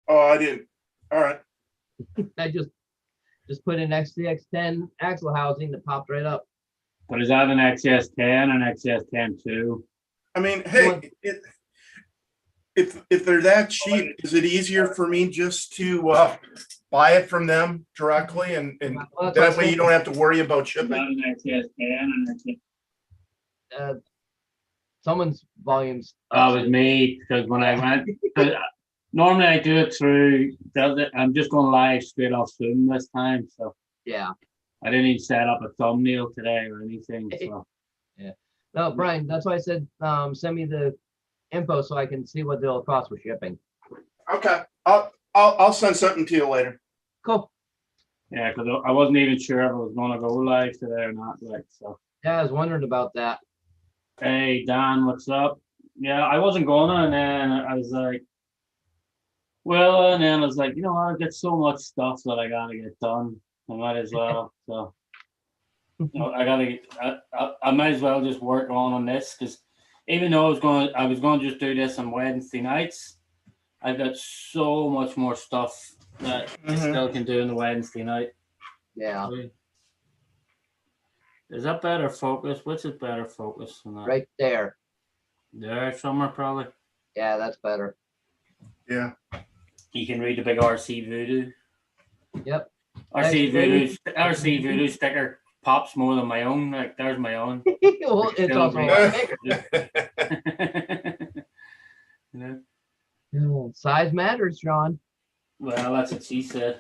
Oh, I didn't. All right. I just put in XCX10 axle housing that popped right up. But is that an XS10 and XS10 too? I mean, hey, if they're that cheap, is it easier for me just to buy it from them directly, and Well, that way you don't have to worry about Is that shipping? an XS10 and XS? Someone's volumes. That was me because when I went, 'cause normally I do it through. I'm just going live straight off Zoom this time, so Yeah. I didn't even set up a thumbnail today or anything. So Yeah. No, Brian, that's why I said send me the info so I can see what they'll cost for shipping. Okay, I'll send something to you later. Cool. yeah, because I wasn't even sure if I was going to go live today or not. Like so. Yeah, I was wondering about that. Hey Dan, what's up? Yeah, I wasn't gonna, and then I was like, well, and then I was like, you know what, I get so much stuff that I gotta get done. I might as well. So, I might as well just work on this because even though I was going to just do this on Wednesday nights. I've got so much more stuff that I still can do on the Wednesday night. Yeah. Is that better focus? Which is better focus than that? Right there. There somewhere probably. Yeah, that's better. Yeah. You can read the big RC Voodoo. Yep. RC Voodoo sticker pops more than my own. Like there's my own. Well, it's also a lot bigger. You know? Size matters, Sean. Well, that's what she said.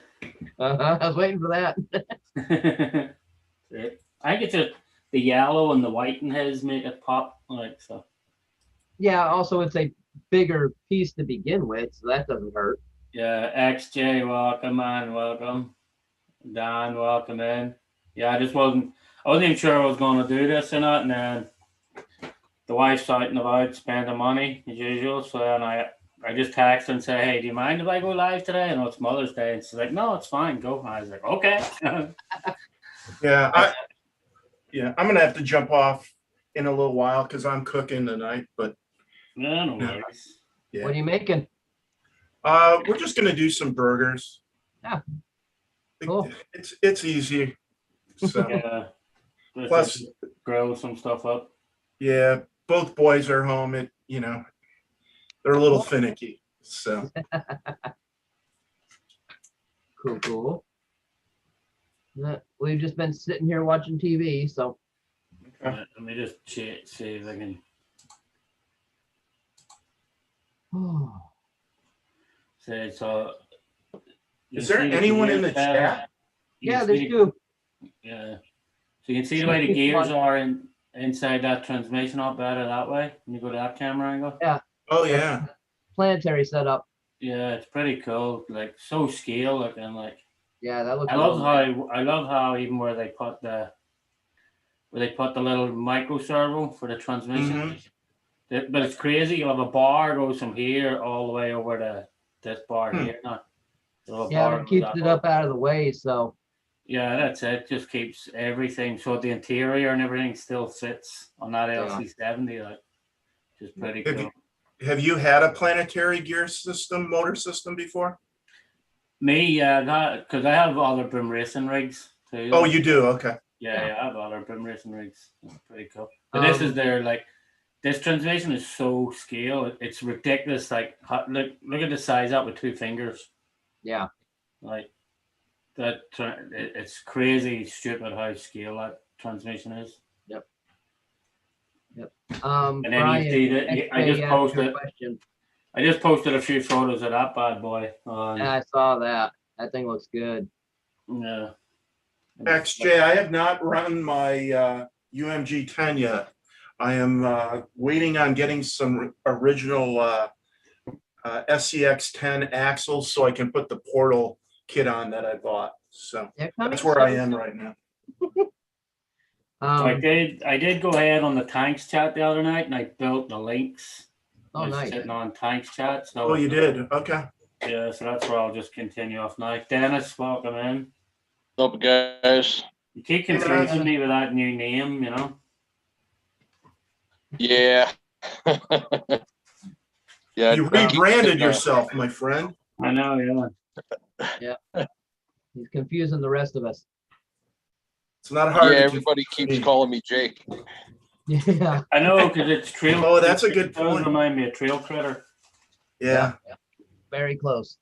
I was waiting for that. I think it's just the yellow and the white in his make it pop like so. Yeah, also it's a bigger piece to begin with, so that doesn't hurt. Yeah, XJ, welcome, man, welcome. Dan, welcome in. Yeah, I wasn't even sure I was going to do this or not, and then the wife's out and about spending money as usual, so then I just text and say, hey, do you mind if I go live today? I know it's Mother's Day, and she's like, no, it's fine, go. I was like, okay. Yeah, I'm gonna have to jump off in a little while because I'm cooking tonight. But no worries. Yeah. What are you making? We're just gonna do some burgers. Yeah. Cool. It's easy. So Yeah. plus grill some stuff up. Yeah, both boys are home. They're a little finicky. So Cool. We've just been sitting here watching TV, so. Let me just see if I can. Say so. Is there anyone in the chat? Yeah, there's two. Yeah. So you can see the way the gears are inside that transmission up better that way when you go to that camera angle. Yeah. Oh yeah. Planetary setup. Yeah, it's pretty cool. Like so scale looking like. Yeah, that looks. I love how even where they put the little micro servo for the transmission. But it's crazy. You have a bar goes from here all the way over to this bar here. Yeah, it keeps it up out of the way. So. Yeah, that's it. Just keeps everything so the interior and everything still fits on that LC70. Like, just pretty cool. Have you had a planetary motor system before? Me, yeah, because I have other boom racing rigs too. Oh, you do? Okay. Yeah, I have other boom racing rigs. That's pretty cool. But this is this transmission is so scale. It's ridiculous. Like, look at the size up with 2 fingers. Yeah. Like that. It's crazy stupid how scale that transmission is. Yep. And then Brian, you see that I just posted a few photos of that bad boy. Yeah, I saw that. That thing looks good. Yeah. XJ, I have not run my UMG 10 yet. I am waiting on getting some original SCX 10 axles so I can put the portal kit on that I bought. So that's where I am right now. I did go ahead on the tanks chat the other night and I built the links. Oh, nice. Sitting on tanks chat. So you did? Okay. Yeah, so that's where I'll just continue off now. Dennis, welcome in. What's up, guys? You keep confusing me with that new name, you know? Yeah. Yeah. You rebranded yourself, my friend. I know, yeah. He's confusing the rest of us. It's not hard. Yeah, to everybody confuse keeps me. calling me Jake. Yeah. I know, because it's trail. Oh, that's a good it does point. remind me of Trail Critter. Yeah. Very close.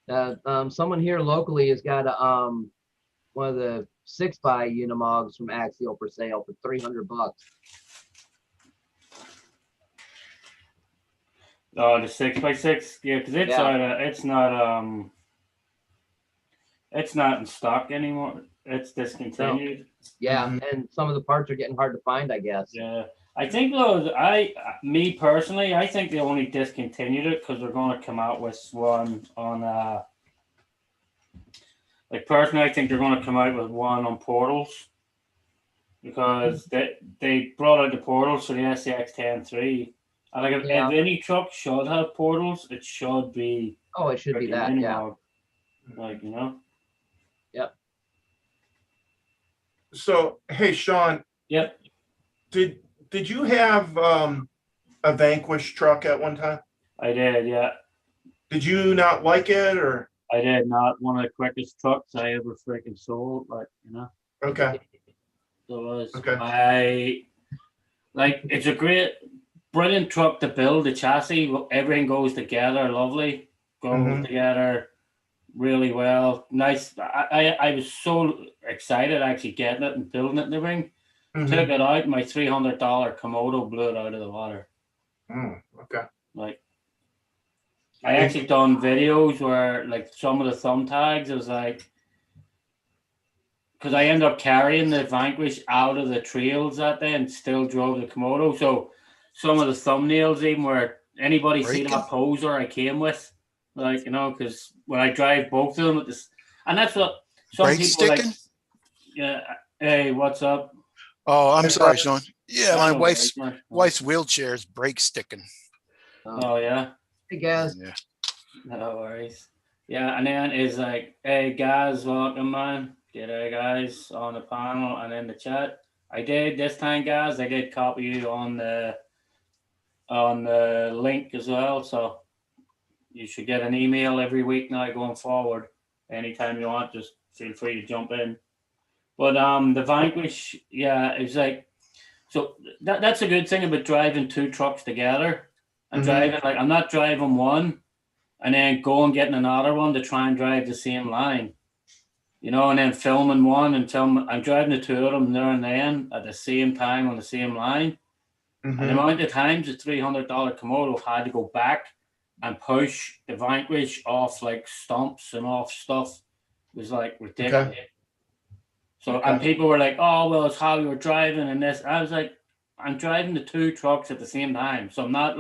Someone here locally has got one of the 6x Unimogs from Axial for sale for $300. Oh, the 6x6, yeah, because it's Yeah. it's not in stock anymore. It's discontinued. Yeah, Mhm. and some of the parts are getting hard to find, I guess. Yeah, I think though, me personally, I think they only discontinued it because they're going to come out with one on like personally, I think they're going to come out with one on portals because they brought out the portals for the SCX-10-3. And like if any truck should have portals, it should be Oh, it should be freaking that. Yeah. Unimog. Like, you know. So, hey, Sean, Yep. did you have a Vanquish truck at one time? I did, yeah. Did you not like it, or? I did not one of the quickest trucks I ever freaking sold, like, you know. Okay. So it was. Okay. It's a brilliant truck to build. The chassis, everything goes together, lovely, goes together really well. Nice. I was so excited actually getting it and building it in the ring. Took it out, my $300 Komodo blew it out of the water. Okay. Like, I actually done videos where like some of the thumb tags, it was like, because I ended up carrying the Vanquish out of the trails that day and still drove the Komodo. So some of the thumbnails even where anybody see that poser I came with, like, you know, because when I drive both of them with this, and that's what some Brake people sticking? like. Yeah. Hey, what's up? Oh, I'm sorry, Sean. Yeah, my No wife's worries, man. wife's wheelchair is brake sticking. Oh yeah. Hey, guys. Yeah. No worries. Yeah, and then is like, hey guys, welcome man. G'day guys on the panel and in the chat. I did this time, guys. I did copy you on the link as well, so you should get an email every week now going forward. Anytime you want, just feel free to jump in. But the Vanquish, yeah, it's like, so that's a good thing about driving two trucks together and driving, like, I'm not driving one and then go and getting another one to try and drive the same line, you know, and then filming one and I'm driving the two of them there and then at the same time on the same line. And the amount of times the $300 Komodo had to go back and push the Vanquish off like stumps and off stuff was like ridiculous. Okay. So, and people were like, oh, well, it's how you were driving and this. I was like, I'm driving the two trucks at the same time. So I'm not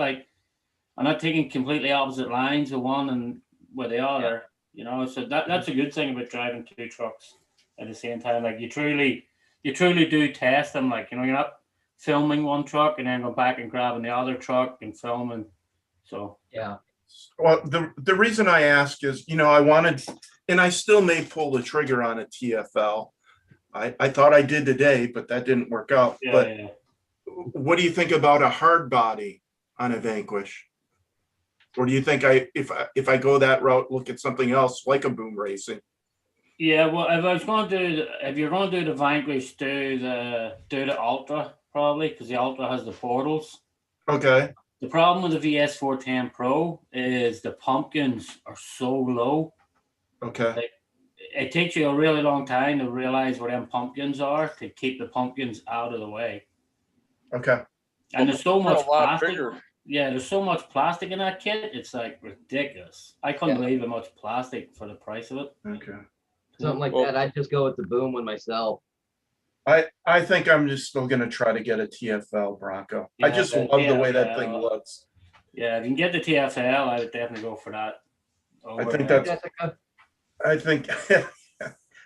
taking completely opposite lines with one and with the other, you know. So that's a good thing about driving two trucks at the same time. Like you truly do test them. Like, you know, you're not filming one truck and then go back and grabbing the other truck and filming. So yeah. Well, the reason I ask is, you know, I wanted, and I still may pull the trigger on a TFL. I thought I did today, but that didn't work out. What do you think about a hard body on a Vanquish? Or do you think if I go that route, look at something else like a boom racing? Yeah, well, if you're going to do the Vanquish, do the Ultra probably, because the Ultra has the portals. Okay. The problem with the VS410 Pro is the pumpkins are so low. Okay. Like, it takes you a really long time to realize where them pumpkins are to keep the pumpkins out of the way. Okay. And there's so much a lot plastic. bigger. Yeah, there's so much plastic in that kit. It's like ridiculous. I couldn't believe how much plastic for the price of it. Okay. Something like that. I'd just go with the boom one myself. I think I'm just still gonna try to get a TFL Bronco. I Yeah, just the love the way that TFL. thing looks. Yeah, if you can get the TFL, I would definitely go for that. I think that's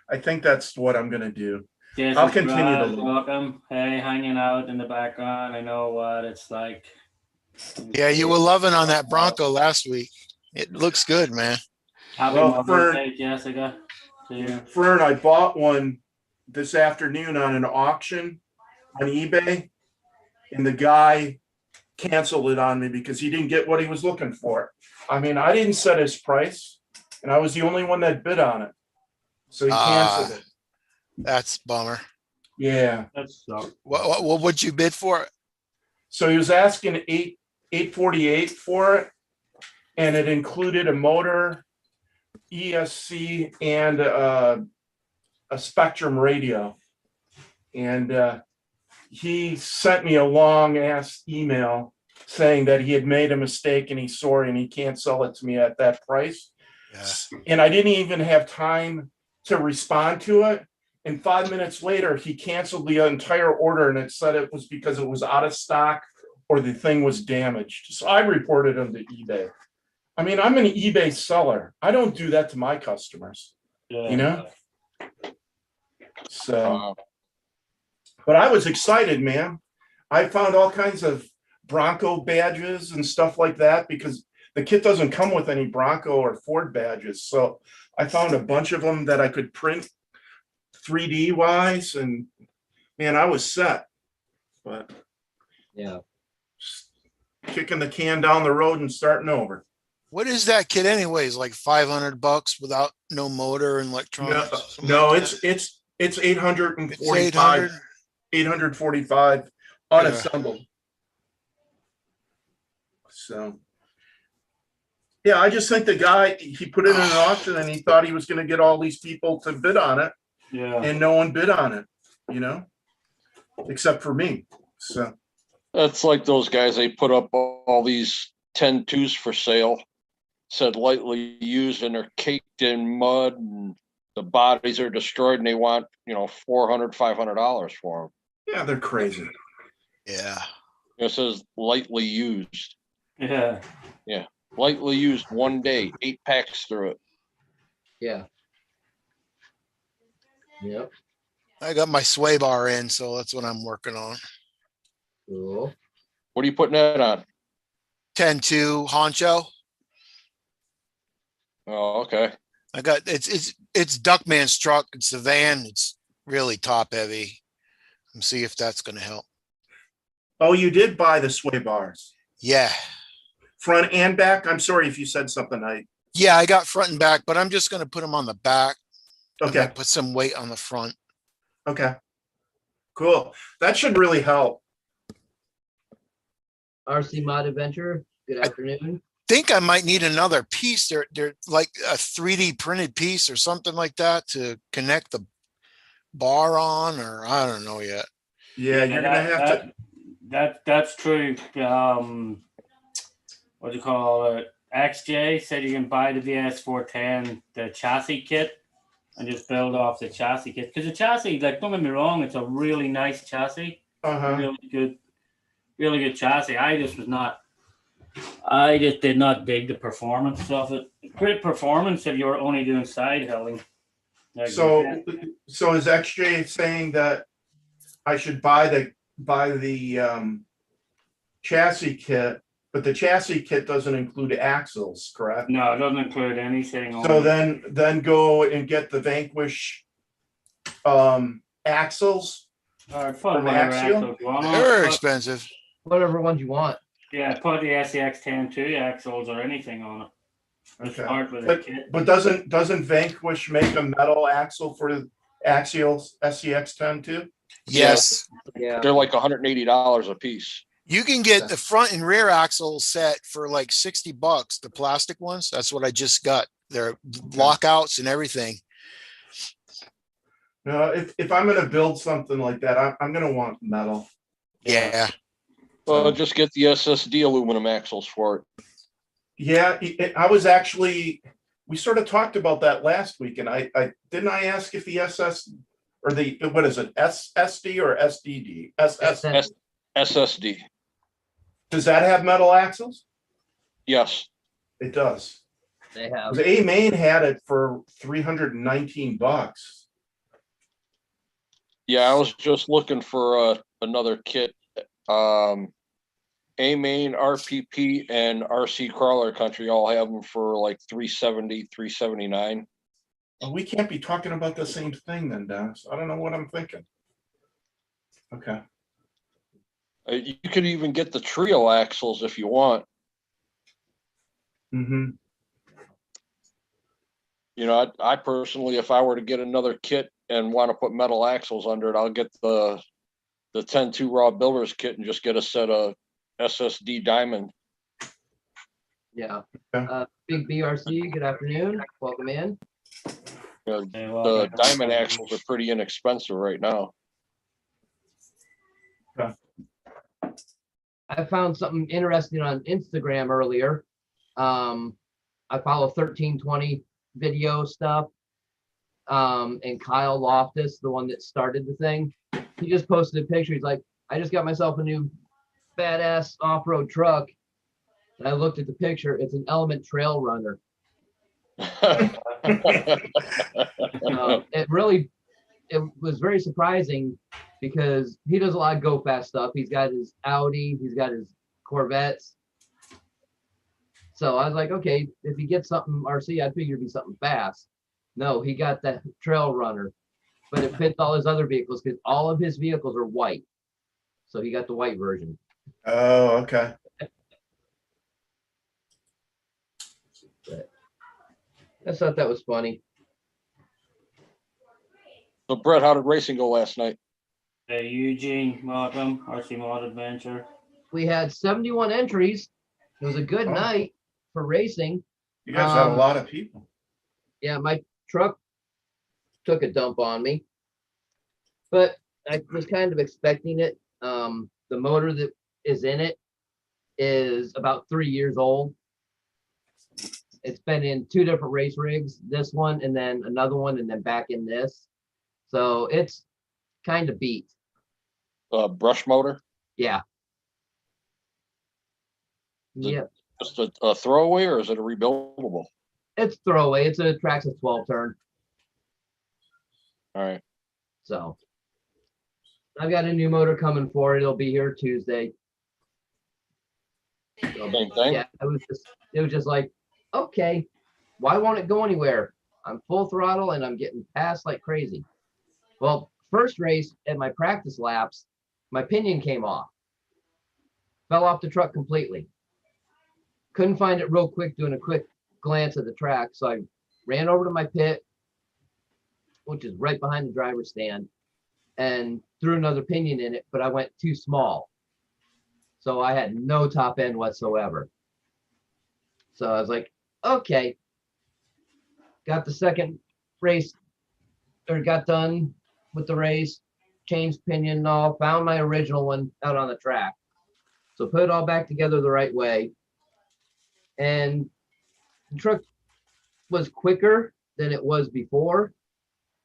I think that's what I'm gonna do. I'll continue to look. Welcome. Hey, hanging out in the background. I know what it's like. Yeah, you were loving on that Bronco last week. It looks good, man. Happy Well, Mother's Fern- Day, Jessica. To you. Fern, I bought one this afternoon on an auction on eBay, and the guy canceled it on me because he didn't get what he was looking for. I mean, I didn't set his price and I was the only one that bid on it. So he canceled it. That's a bummer. Yeah. That's What would you bid for it? So he was asking 848 for it. And it included a motor, ESC, and a Spectrum radio. And he sent me a long ass email saying that he had made a mistake and he's sorry and he can't sell it to me at that price. Yeah. And I didn't even have time to respond to it. And 5 minutes later, he canceled the entire order and it said it was because it was out of stock or the thing was damaged. So I reported him to eBay. I mean, I'm an eBay seller. I don't do that to my customers, you know? So, but I was excited, man. I found all kinds of Bronco badges and stuff like that because the kit doesn't come with any Bronco or Ford badges. So I found a bunch of them that I could print 3D wise, and man, I was set. But Yeah. kicking the can down the road and starting over. What is that kit anyways? Like $500 without no motor and No, electronics? Something no, like that? it's It's 845, 800. 845 unassembled. So, yeah, I just think the guy, he put it in an auction and he thought he was going to get all these people to bid on it, Yeah. and no one bid on it, you know, except for me. So, That's like those guys, they put up all these 10-2s for sale, said lightly used, and they're caked in mud and the bodies are destroyed and they want, $400, $500 for them. yeah, they're crazy. Yeah. It says lightly used, Yeah. lightly used 1 day, 8 packs through it. Yeah. Yep. I got my sway bar in, so that's what I'm working on. Cool. What are you putting that on? 10-2 honcho. Oh, okay. I got it's Duckman's truck. It's the van. It's really top heavy. Let's see if that's gonna help. Oh, you did buy the sway bars, Yeah. front and back? I'm sorry if you said something. Yeah, I got front and back, but I'm just gonna put them on the back. I'm Okay, gonna put some weight on the front. okay, cool. That should really help. RC Mod Adventure, good afternoon. Think I might need another piece. They're like a 3D printed piece or something like that to connect the bar on, or I don't know yet. Yeah, you're gonna have to. That's true. What do you call it? XJ said you can buy the VS410, the chassis kit, and just build off the chassis kit. Because the chassis, like, don't get me wrong, it's a really nice chassis, Uh-huh. really good chassis. I just did not dig the performance of it. Great performance if you were only doing side hilling. Like, So is XJ saying that I should buy the chassis kit, but the chassis kit doesn't include axles, correct? no, it doesn't include anything. So on then go and get the Vanquish axles. put from whatever Axial? axles you want on They're it. expensive. Whatever ones you want. Yeah, put the SEX 10-2 axles or anything on it. Just Okay. start with a kit. But doesn't Vanquish make a metal axle for the Axial SEX 10 too? Yes. Yeah. They're like $180 a piece. You can get the front and rear axle set for like $60, the plastic ones. That's what I just got. They're lockouts and everything. No, if I'm gonna build something like that, I'm gonna want metal. Yeah. Well, just get the SSD aluminum axles for it. Yeah, we sort of talked about that last week, and I didn't I ask if the SS or what is it, SSD or SDD? SSD. Does that have metal axles? Yes. It does. They have. The A main had it for $319. Yeah, I was just looking for another kit. A main, RPP, and RC Crawler Country all have them for like $370, $379. Well, we can't be talking about the same thing then, Dennis. I don't know what I'm thinking. Okay. You could even get the trio axles if you want. Mm-hmm. You know, I personally, if I were to get another kit and want to put metal axles under it, I'll get the 10-2 raw builders kit and just get a set of SSD diamond. Yeah. Yeah. Big BRC, good afternoon. Welcome in. You Hey, know, the welcome. diamond axles are pretty inexpensive right now. I found something interesting on Instagram earlier. I follow 1320 video stuff. And Kyle Loftus, the one that started the thing, he just posted a picture. He's like, I just got myself a new badass off-road truck. And I looked at the picture. It's an Element Trail Runner. It was very surprising because he does a lot of go fast stuff. He's got his Audi, he's got his Corvettes. So I was like, okay, if he gets something RC, I figure it'd be something fast. No, he got that Trail Runner, but it fits all his other vehicles because all of his vehicles are white. So he got the white version. Oh, okay. I thought that was funny. So Brett, how did racing go last night? Hey, Eugene, welcome. RC Mod Adventure. We had 71 entries. It was a good Oh. night for racing. You guys had a lot of people. Yeah, my truck took a dump on me, but I was kind of expecting it. The motor that is in it is about 3 years old. It's been in 2 different race rigs, this one and then another one, and then back in this. So it's kind of beat. Brush motor? Yeah. The- Yeah, Just a throwaway, or is it a rebuildable? it's throwaway. It's a Traxxas 12 turn. All right. So I've got a new motor coming for it. It'll be here Tuesday. So, Same thing? yeah, it was just like, okay, why won't it go anywhere? I'm full throttle and I'm getting passed like crazy. Well, first race at my practice laps, my pinion came off. Fell off the truck completely. Couldn't find it real quick doing a quick glance at the track. So I ran over to my pit, which is right behind the driver's stand, and threw another pinion in it, but I went too small. So I had no top end whatsoever. So I was like, okay. Got the second race, or got done with the race, changed pinion and all, found my original one out on the track. So put it all back together the right way. And the truck was quicker than it was before,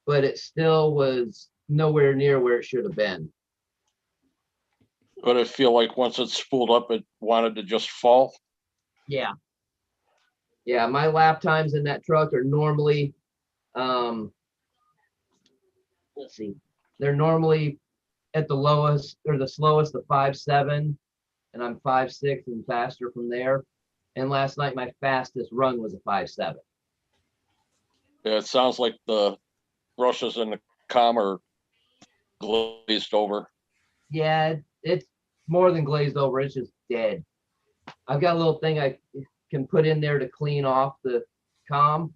but it still was nowhere near where it should have been. But I feel like once it's spooled up, it wanted to just fall. Yeah. Yeah, my lap times in that truck are normally, let's see, they're normally at the lowest or the slowest of 5.7, and I'm 5.6 and faster from there. And last night, my fastest run was a 5.7. Yeah, it sounds like the brushes in the com are glazed over. Yeah, it's more than glazed over. It's just dead. I've got a little thing I can put in there to clean off the com,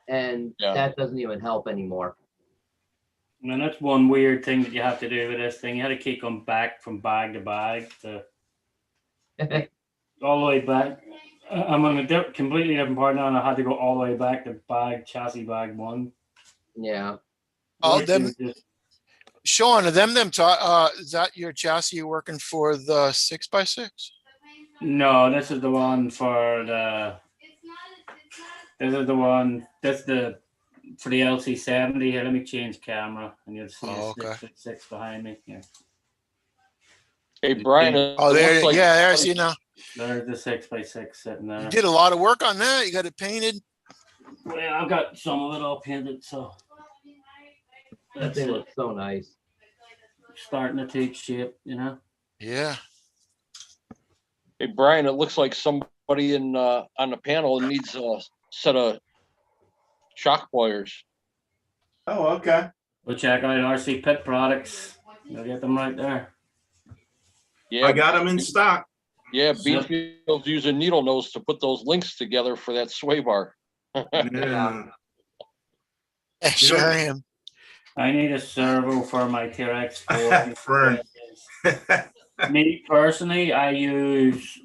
and Yeah. that doesn't even help anymore. And that's one weird thing that you have to do with this thing. You had to keep them back from bag to bag to all the way back. I'm on a completely different part now, and I had to go all the way back to chassis bag 1. Yeah. Oh, Which them, is just- Sean, is that your chassis you're working for the 6x6? No, this is the one for the. This is the one. That's the for the LC70. Here, let me change camera, and you'll see Oh, a okay. 6 behind me. Yeah, Hey, Brian. Oh, it there, looks like- yeah, there, I see now. there's the 6x6 sitting there. You did a lot of work on that. You got it painted. Well, I've got some of it all painted, so That that's thing it. looks so nice. Starting to take shape, you know. Yeah. Hey, Brian, it looks like somebody on the panel needs a set of shock pliers. Oh, okay. Go check out RC Pit Products. You'll get them right there. Yeah, I got them in stock. yeah, Beachfield's using needle nose to put those links together for that sway bar. Yeah. I sure am. I need a servo for my T-Rex 4. Fern. Me personally, I use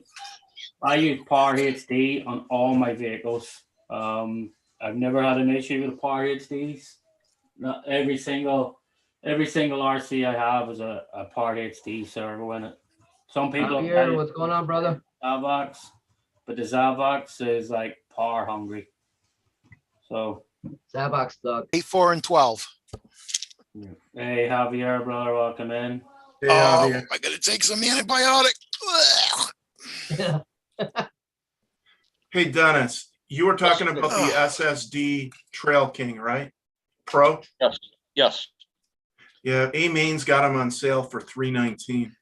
Power HD on all my vehicles. I've never had an issue with Power HDs. Not every single RC I have is a Power HD servo in it. Some people have Javier, what's going on, brother? Zavox, but the Zavox is like power hungry. So Zabok stuck. 8, 4, and 12. hey Javier, brother, welcome in. Yeah, Oh, the- I gotta take some antibiotic. Hey, Dennis, you were talking about the SSD Trail King, right? Pro? Yes, yes. Yeah, A-Main's got them on sale for $319.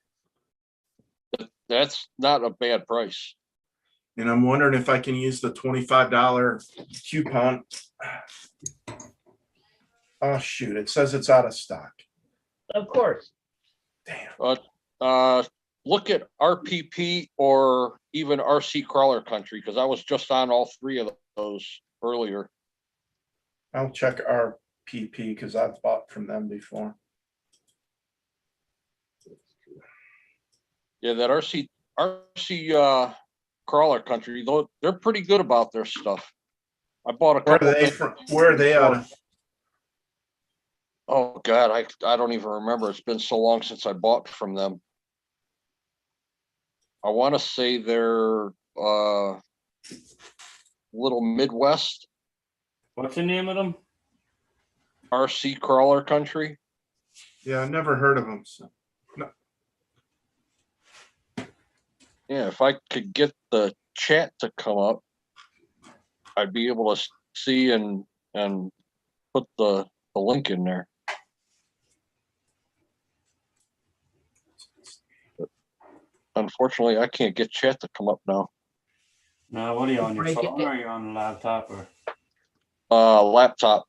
That's not a bad price. And I'm wondering if I can use the $25 coupon. Oh, shoot, it says it's out of stock. Of course. Damn. Look at RPP or even RC Crawler Country, because I was just on all three of those earlier. I'll check RPP because I've bought from them before. Yeah, that RC Crawler Country, though, they're pretty good about their stuff. I bought a Where couple. are they from? Where are they out of? Oh God, I don't even remember. It's been so long since I bought from them. I want to say they're little Midwest What's the name of them? RC Crawler Country. Yeah, I've never heard of them. So. Yeah, if I could get the chat to come up, I'd be able to see and put the link in there. But unfortunately, I can't get chat to come up now. No, what are you on your Break it. phone or are you on a laptop or? Laptop.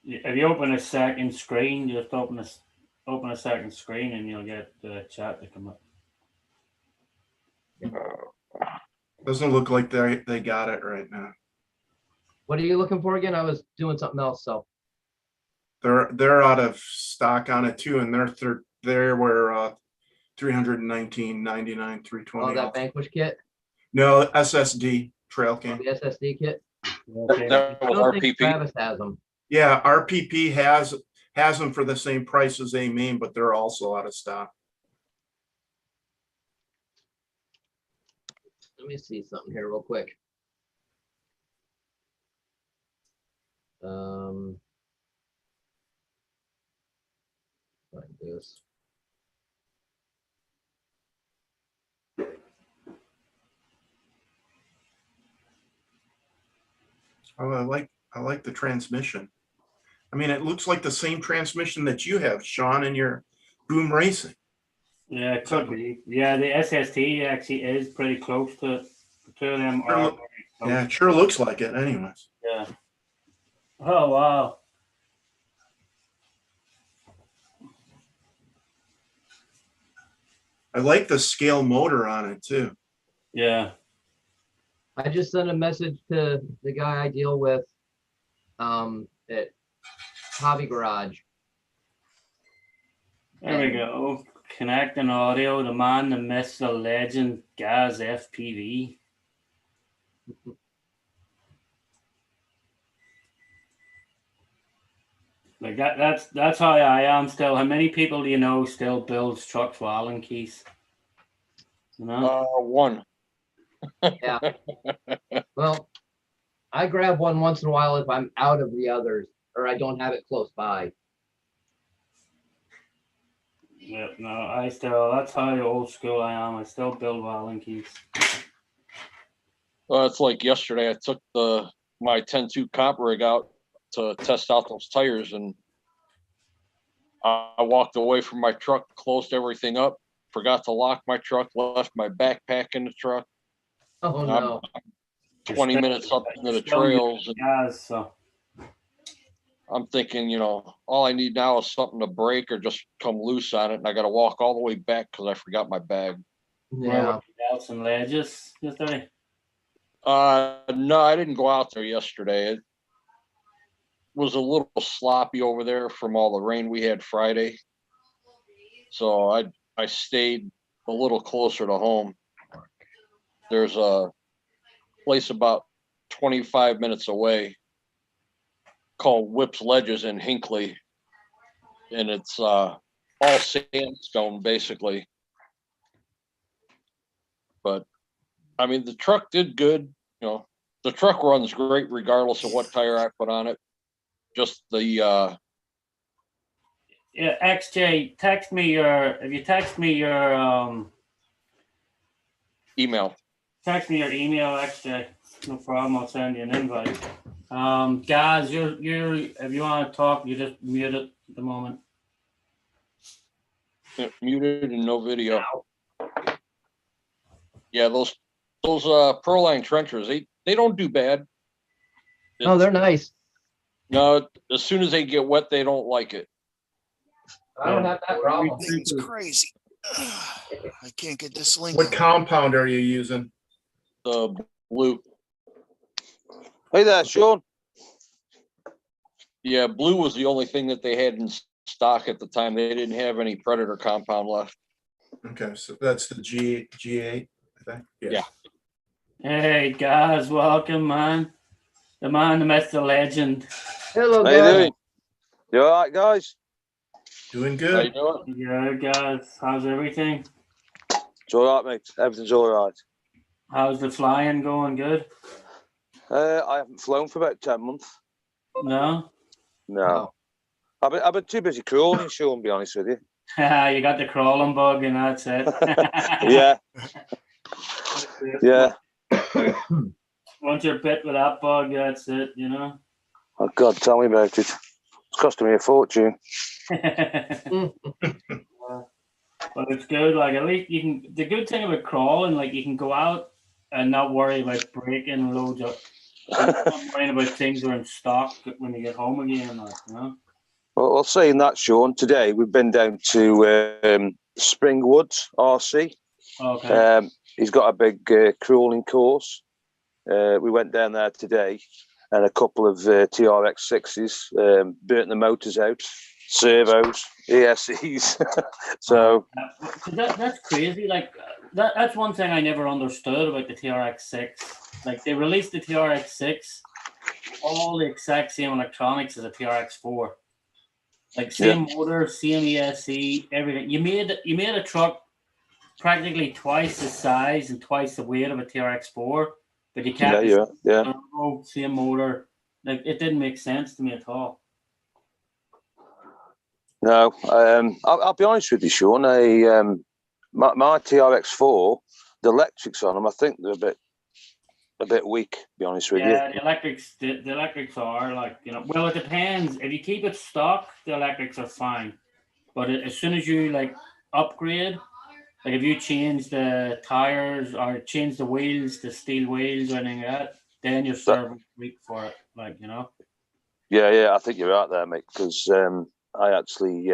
If you open a second screen, just open a second screen and you'll get the chat to come up. Doesn't look like they got it right now. What are you looking for again? I was doing something else. So They're out of stock on it too, and they were $319.99, $320. that Vanquish kit, No, SSD Trail King. the SSD kit. Okay. That I was don't think RPP. Travis has them. Yeah, RPP has them for the same price as A-Main, but they're also out of stock. Let me see something here real quick. Like this. Oh, I like the transmission. I mean, it looks like the same transmission that you have, Sean, in your Boom Racing. Yeah, it could be. Yeah, the SST actually is pretty close to the two of them. Sure Are look- very close. Yeah, it sure looks like it anyways. Yeah. Oh wow. I like the scale motor on it too. Yeah. I just sent a message to the guy I deal with at Hobby Garage. There we go. Connecting audio. The man, the myth, the legend, Gaz FPV. Like that's how I am still. How many people do you know still builds trucks with Allen keys? You know? One. Yeah. Well, I grab one once in a while if I'm out of the others or I don't have it close by. Yeah, no, that's how old school I am. I still build with Allen keys. It's like yesterday. I took my 10-2 comp rig out to test out those tires, and I walked away from my truck, closed everything up, forgot to lock my truck, left my backpack in the truck. Oh I'm no. 20 minutes up into the trails. And Yeah, so I'm thinking, all I need now is something to break or just come loose on it, and I got to walk all the way back because I forgot my bag. Yeah. Out some ledges yesterday. No, I didn't go out there yesterday. It was a little sloppy over there from all the rain we had Friday, so I stayed a little closer to home. There's a place about 25 minutes away called Whip's Ledges in Hinckley, and it's all sandstone basically. But I mean, the truck did good. The truck runs great regardless of what tire I put on it. Just the Yeah, XJ, text me your. If you text me your email. text me your email, XJ. No problem. I'll send you an invite. Guys, you're. If you want to talk, you just mute it at the moment. Muted and no video. Yeah, those Proline trenchers, they don't do bad. Oh, they're nice. No, as soon as they get wet, they don't like it. I don't have that problem. Thing's crazy. I can't get this link. What compound are you using? The blue. Hey there, Sean. Yeah, blue was the only thing that they had in stock at the time. They didn't have any Predator compound left. Okay, so that's the G8, I think. Yeah. Hey guys, welcome, man. The man, the myth, the legend. Hello, How you guys. doing? You all right, guys? Doing How you good. doing? Yeah, guys. How's everything? It's all right, mate. Everything's all right. How's the flying going? Good? I haven't flown for about 10 months. No? No. I've been too busy crawling, Sean, to be honest with you. You got the crawling bug and that's it. Yeah. Yeah. Once you're bit with that bug, that's it, Oh, God, tell me about it. It's costing me a fortune. But it's good. Like, at least you can. The good thing about crawling, like, you can go out and not worry about breaking loads of. Not worrying about things that are in stock when you get home again, like. Well, saying that, Sean, today we've been down to Springwoods RC. Okay. He's got a big crawling course. We went down there today, and a couple of TRX6s, burnt the motors out, servos, ESCs. So that's crazy. Like that's one thing I never understood about the TRX6. Like they released the TRX6, all the exact same electronics as a TRX4. Like same motor, same ESC, everything. You made a truck practically twice the size and twice the weight of a TRX4, but you kept same motor. Like it didn't make sense to me at all. No, I'll be honest with you, Sean. My TRX4, the electrics on them, I think they're a bit weak. To be honest with you. Yeah, the electrics are like Well, it depends. If you keep it stock, the electrics are fine. But as soon as you like upgrade, like if you change the tires or change the wheels to steel wheels or anything like that, then your servo's weak for it. Like Yeah, I think you're right there, mate. Because I actually,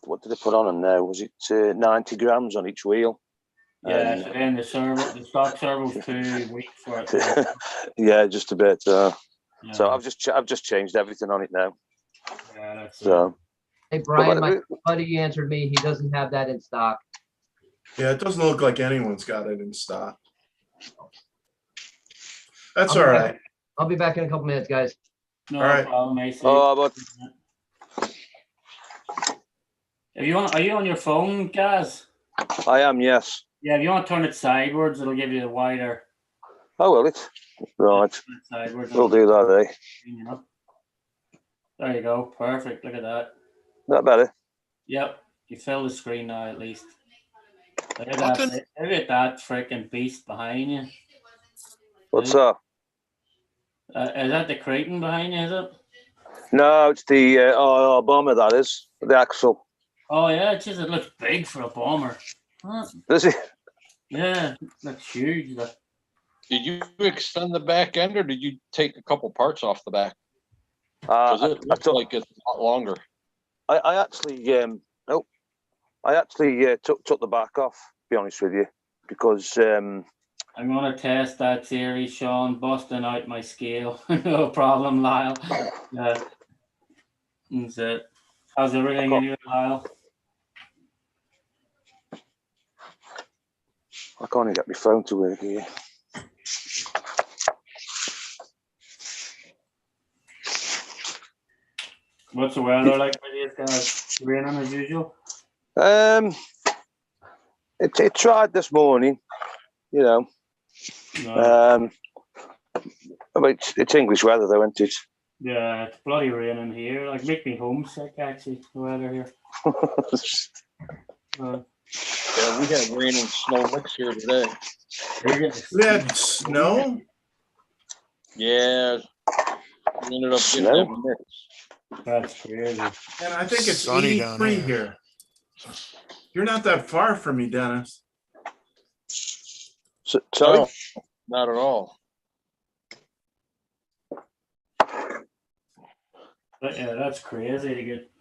what did I put on them there? Was it 90 grams on each wheel? Yeah, so then the stock servo's too weak for it. Yeah, just a bit. Yeah. So I've just changed everything on it now. Yeah, that's So. Hey, Brian, my buddy answered me. He doesn't have that in stock. Yeah, it doesn't look like anyone's got it in stock. That's all right. I'll be back in a couple minutes, guys. No All right. problem, AC. Oh, but Are you on your phone, guys? I am, yes. Yeah, if you want to turn it sideways, it'll give you a wider. Oh, will it? Right. Sideways. We'll do that, eh? There you go. Perfect. Look at that. That better? Yep. You fill the screen now at least. Look at that freaking beast behind you. What's that? Is that the Creighton behind you, is it? No, it's the bomber, that is. The axle. Oh, yeah. It looks big for a bomber. Huh? Does it? Yeah. Looks huge. Did you extend the back end or did you take a couple parts off the back? Cause I it looks took, like it's a lot longer. I actually, no, I actually took the back off. To be honest with you, because I'm gonna test that theory, Sean. Busting out my scale. No problem, Lyle. Yeah. That's it. How's everything anyway, Lyle? I can't even get my phone to work here. What's the weather like for these guys? Raining as usual? It tried this morning, you know. No. But it's English weather though, isn't it? Yeah, it's bloody raining here. Like, make me homesick, actually, the weather here. Yeah, we had rain and snow mix here today. We had snow? Yeah, we ended up getting Snow? that mix. That's crazy. And I think it's Sunny down 83 here. here. You're not that far from me, Dennis. Sorry? No, not at all. But yeah, that's crazy to get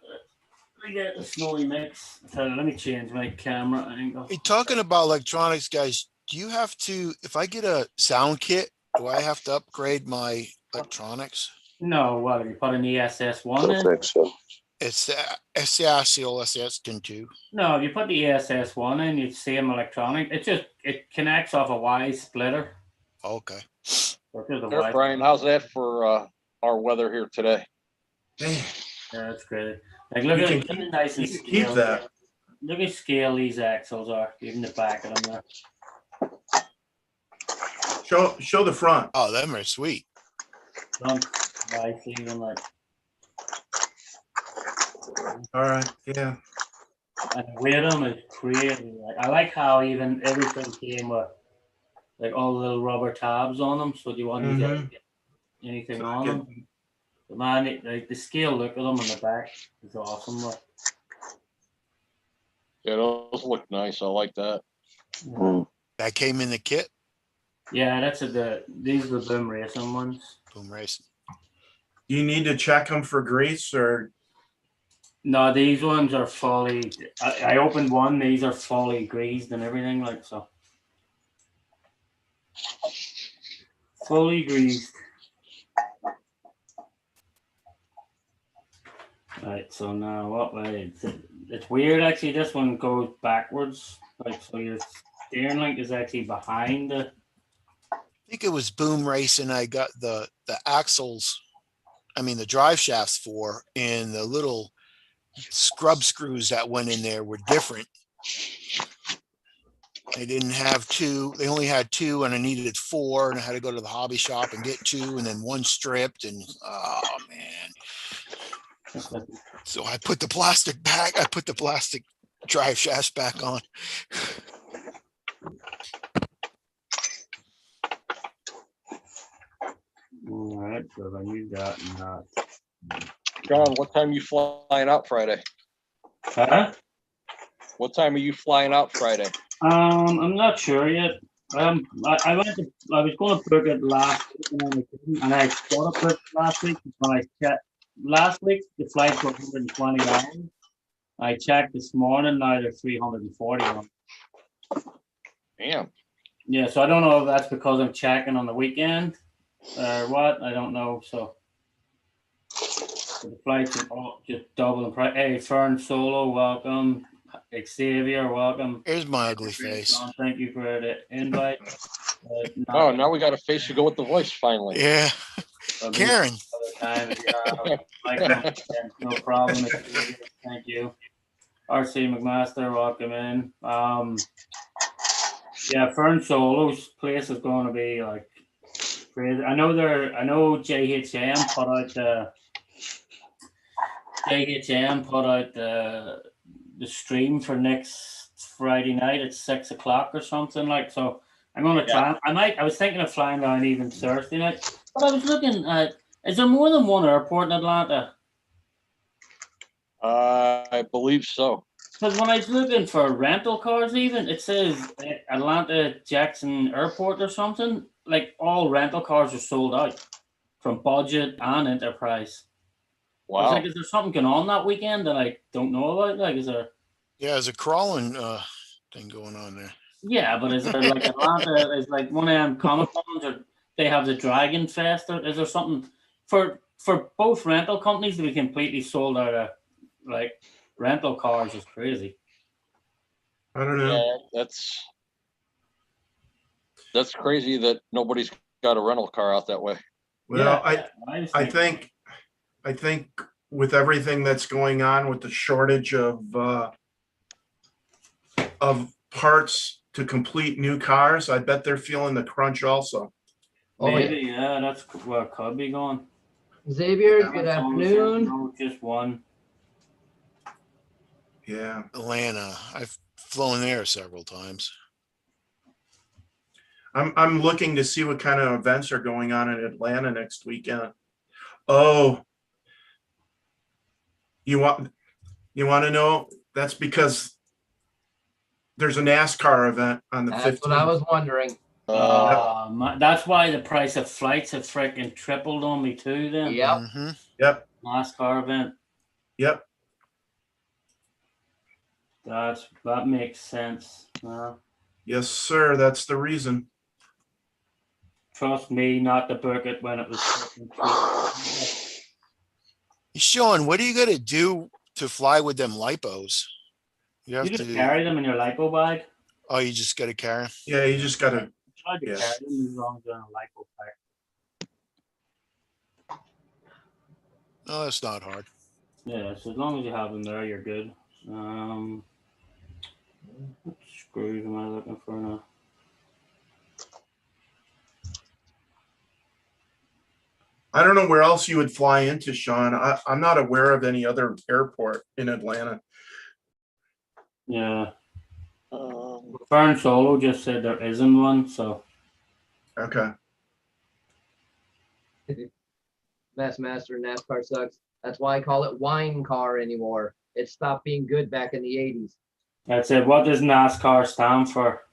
the snowy mix. So let me change my camera angle. Hey, talking about electronics, guys, do you have to, if I get a sound kit, do I have to upgrade my electronics? No, well, you put an ESS1 Don't in. think so. It's the SCRCL SS2. No, if you put the ESS1 in, it's same electronic. It connects off a Y splitter. Okay. So there's a There, Y. Brian, how's that for our weather here today? Man, Yeah, that's great. Like, look You at can look at nice and you can keep scale. that. Look at scale these axles are, even the back of them there. Show the front. Oh, them are sweet. Front, right, even like, All right, yeah. and the weight of them is crazy. Like, I like how even everything came with like all the little rubber tabs on them, so you wouldn't get anything So on you them. But man, like the scale look at them on the back is awesome. Like, Yeah, those look nice. I like that. Mm. That came in the kit. yeah, that's these are the boom racing ones. Boom racing. Do you need to check them for grease or? No, these ones are fully. I opened one. These are fully greased and everything, like so. Fully greased. Right. So now what way? It's weird actually. This one goes backwards. Like, so your steering link is actually behind the. I think it was boom racing. I got the axles, I mean the drive shafts for, and the little scrub screws that went in there were different. They didn't have two. They only had two, and I needed four, and I had to go to the hobby shop and get two, and then one stripped, and oh man. So I put the plastic back. I put the plastic drive shafts back on. All right. So then you got that. John, what time you flying out Friday? Huh? What time are you flying out Friday? I'm not sure yet. I was going to book it last week and I thought of it last week. When I checked last week, the flights were $120. I checked this morning, now they're $340. Damn. Yeah, so I don't know if that's because I'm checking on the weekend or what. I don't know. So the flights are all just double the price. Hey, Fern Solo, welcome. Xavier, welcome. Here's my ugly face. John, thank you for the invite. Oh, now we got a face to go with the voice finally. Yeah. Karen. Time, yeah, no problem. Thank you. RC McMaster, welcome in. Yeah, Fern Solo's place is going to be like crazy. I know JHM put out the stream for next Friday night at 6 o'clock or something like. So I'm going to try. I was thinking of flying down even Thursday night, but I was looking at. Is there more than one airport in Atlanta? I believe so. Because when I was looking for rental cars, even it says Atlanta Jackson Airport or something. Like all rental cars are sold out from budget and enterprise. I was Wow. like, is there something going on that weekend that I don't know about? Like, is there? Yeah, there's a crawling thing going on there. Yeah, but is there like Atlanta? Is like one of them Comic Cons, or they have the Dragon Fest? Or is there something for both rental companies to be completely sold out of like rental cars is crazy. I don't know. Yeah, that's crazy that nobody's got a rental car out that way. Well, yeah, was I thinking- think with everything that's going on with the shortage of parts to complete new cars, I bet they're feeling the crunch also. Oh, yeah. maybe that's where it could be going. Xavier, Yeah, good it's always, afternoon. no, just one. Yeah. Atlanta. I've flown there several times. I'm looking to see what kind of events are going on in Atlanta next weekend. Oh, you want to know? That's because there's a NASCAR event on the That's what I 15th. was wondering. That's why the price of flights have freaking tripled on me too. Then Yep. Mhm. Yep. NASCAR event. Yep. That makes sense. Yes, sir. That's the reason. Trust me, not to book it when it was freaking cheap. Sean, what are you gonna do to fly with them lipos? You have You just to. carry them in your lipo bag. Oh, you just gotta carry 'em? Yeah, you just gotta. Try to Yeah. carry them as long as they're in a lipo pack. No, that's not hard. Yeah, so as long as you have them there, you're good. What screws am I looking for now? I don't know where else you would fly into, Sean. I'm not aware of any other airport in Atlanta. Yeah. Um, Fern Solo just said there isn't one, so Okay. Master NASCAR sucks. That's why I call it wine car anymore. It stopped being good back in the 80s. that's it. What does NASCAR stand for?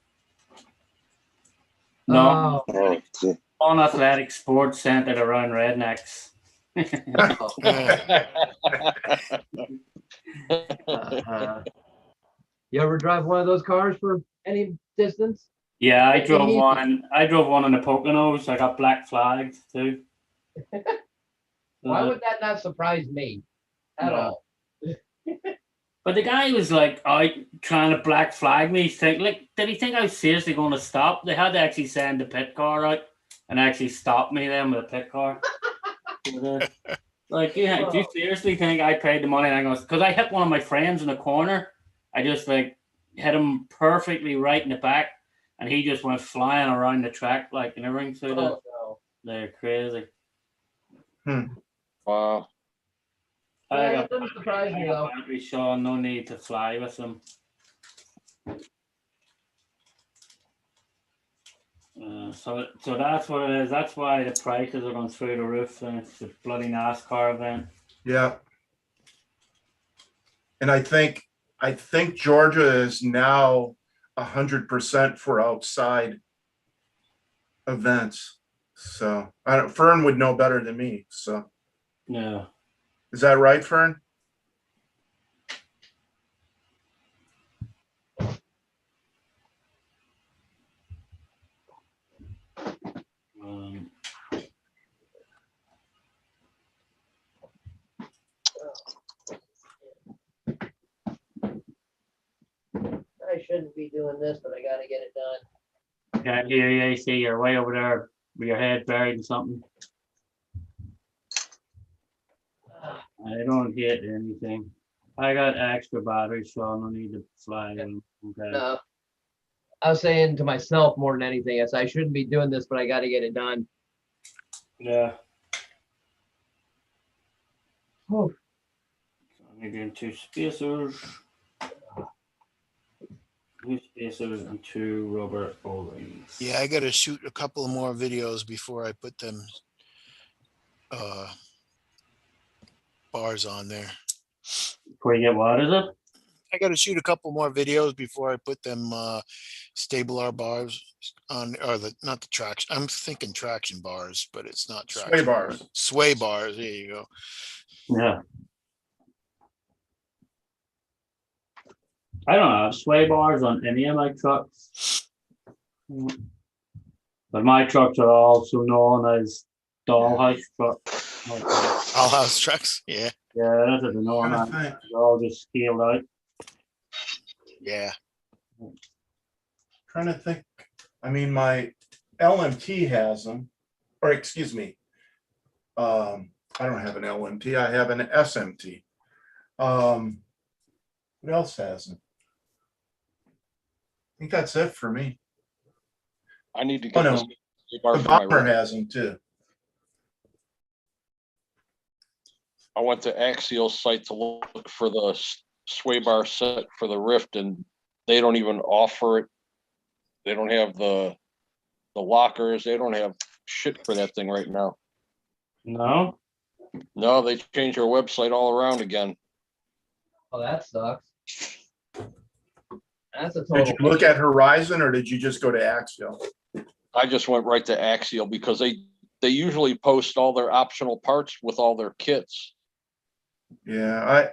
No, Oh, non-athletic sports centered around rednecks. you ever drive one of those cars for any distance? Yeah, I What do you drove mean? one. I drove one in the Poconos. I got black flagged too. Why would that not surprise me at No. all? But the guy was like out trying to black flag me. Did he think I was seriously going to stop? They had to actually send the pit car out and actually stop me then with a pit car. Like, yeah, do you seriously think I paid the money? And I goes, because I hit one of my friends in the corner. I just like hit him perfectly right in the back, and he just went flying around the track like and everything. So No. they're crazy. wow. Yeah, that doesn't surprise me though. Battery, Sean, no need to fly with them. So that's what it is. That's why the prices are going through the roof, and it's the bloody NASCAR event. Yeah. And I think Georgia is now 100% for outside events. So Fern would know better than me. So Yeah. is that right, Fern? I shouldn't be doing this, but I gotta get it done. Can't hear you, AC. You're way over there with your head buried in something. I don't hit anything. I got extra batteries, so I don't need to fly them. Okay. No. I was saying to myself more than anything, I shouldn't be doing this, but I gotta get it done. Yeah. Oh. So I'm doing 2 spacers. 2 spacers and 2 rubber O-rings. Yeah, I gotta shoot a couple of more videos before I put them bars on there. Before you get what is it? I got to shoot a couple more videos before I put them stable R bars on, or not the traction. I'm thinking traction bars, but it's not Sway traction bars. Sway bars. There you go. Yeah. I don't have sway bars on any of my trucks. But my trucks are also known as dollhouse trucks. All house trucks. Yeah. Yeah, that's what they're known Trying as. to think. They're all just scaled out. Yeah. Trying to think. I mean, my LMT has them, or excuse me. I don't have an LMT. I have an SMT. What else has them? I think that's it for me. I need to Oh, get no. this bar The for my Banter rep. has them too. I went to Axial's site to look for the sway bar set for the Rift, and they don't even offer it. They don't have the lockers. They don't have shit for that thing right now. No? No, they changed their website all around again. Oh, that sucks. That's a Did total. you look at Horizon or did you just go to Axial? I just went right to Axial because they usually post all their optional parts with all their kits. Yeah,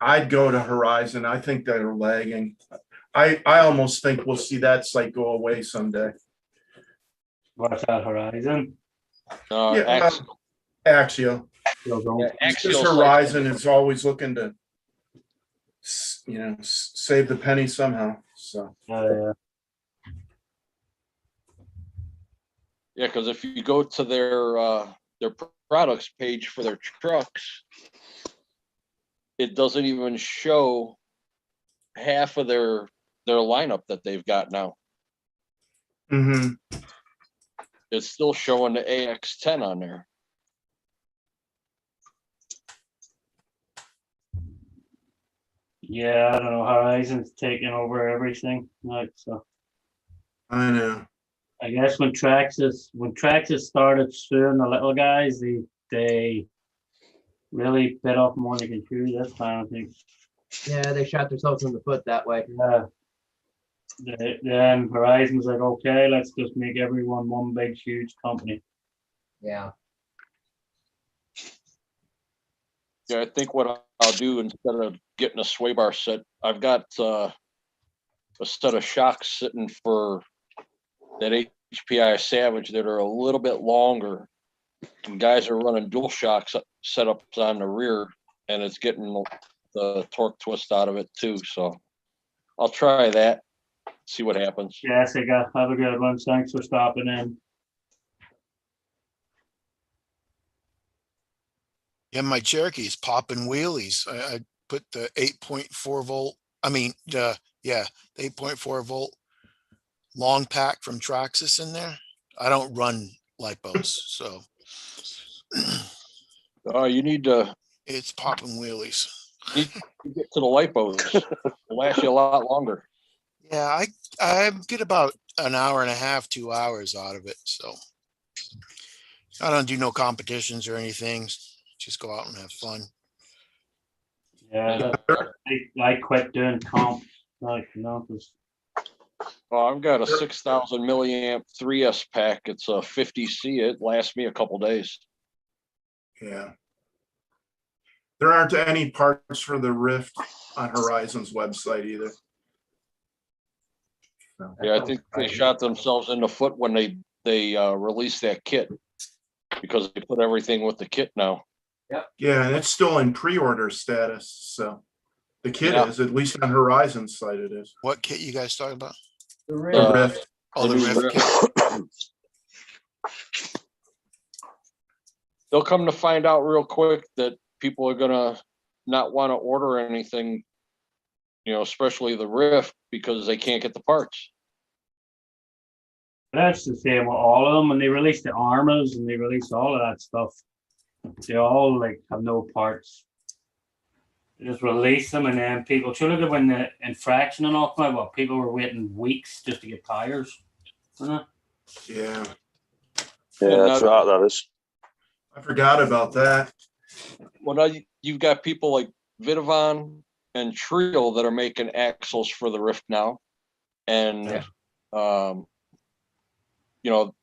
I'd go to Horizon. I think they're lagging. I almost think we'll see that site go away someday. What's that, Horizon? Yeah, Axial. Still don't. Yeah, Because Axial site- Horizon is always looking to, save the penny somehow. So Yeah. Yeah, because if you go to their products page for their trucks, it doesn't even show half of their lineup that they've got now. mhm. It's still showing the AX10 on there. Yeah, I don't know. Horizon's taking over everything. Like, so I know. I guess when Traxxas started suing the little guys, they really bit off more than they can chew this time, I think. Yeah, they shot themselves in the foot that way. Yeah. Then Horizon was like, okay, let's just make everyone one big, huge company. Yeah. Yeah, I think what I'll do instead of getting a sway bar set, I've got a set of shocks sitting for that HPI Savage that are a little bit longer. And guys are running dual shocks setups on the rear, and it's getting the torque twist out of it too. So I'll try that, see what happens. Jessica, have a good one. Thanks for stopping in. Yeah, my Cherokee's popping wheelies. I put the 8.4 volt. I mean, the 8.4 volt long pack from Traxxas in there. I don't run lipos, so Oh, you need to it's popping wheelies. get to the lipos. It'll last you a lot longer. Yeah, I get about an hour and a half, 2 hours out of it. So I don't do no competitions or anything. Just go out and have fun. Yeah, I quit doing comp. Like, just Oh, I've got a 6,000 milliamp 3S pack. It's a 50C. It lasts me a couple days. Yeah. There aren't any parts for the Rift on Horizon's website either. So, Yeah, I think they shot themselves in the foot when they released that kit because they put everything with the kit now. yeah, and it's still in pre-order status. So the kit Yeah. is, at least on Horizon's site, it is. What kit you guys talking about? The The real Rift. Oh, the new Rift Rift. kit. They'll come to find out real quick that people are gonna not want to order anything, especially the Rift, because they can't get the parts. that's the same with all of them. When they released the armors and they released all of that stuff, they all like have no parts. They just release them, and then people should look at when the infraction and all came out. Well, people were waiting weeks just to get tires. Yeah, Yeah, that's right, that is. I forgot about that. Well, now you've got people like Vidavon and Trio that are making axles for the Rift now. And, you know,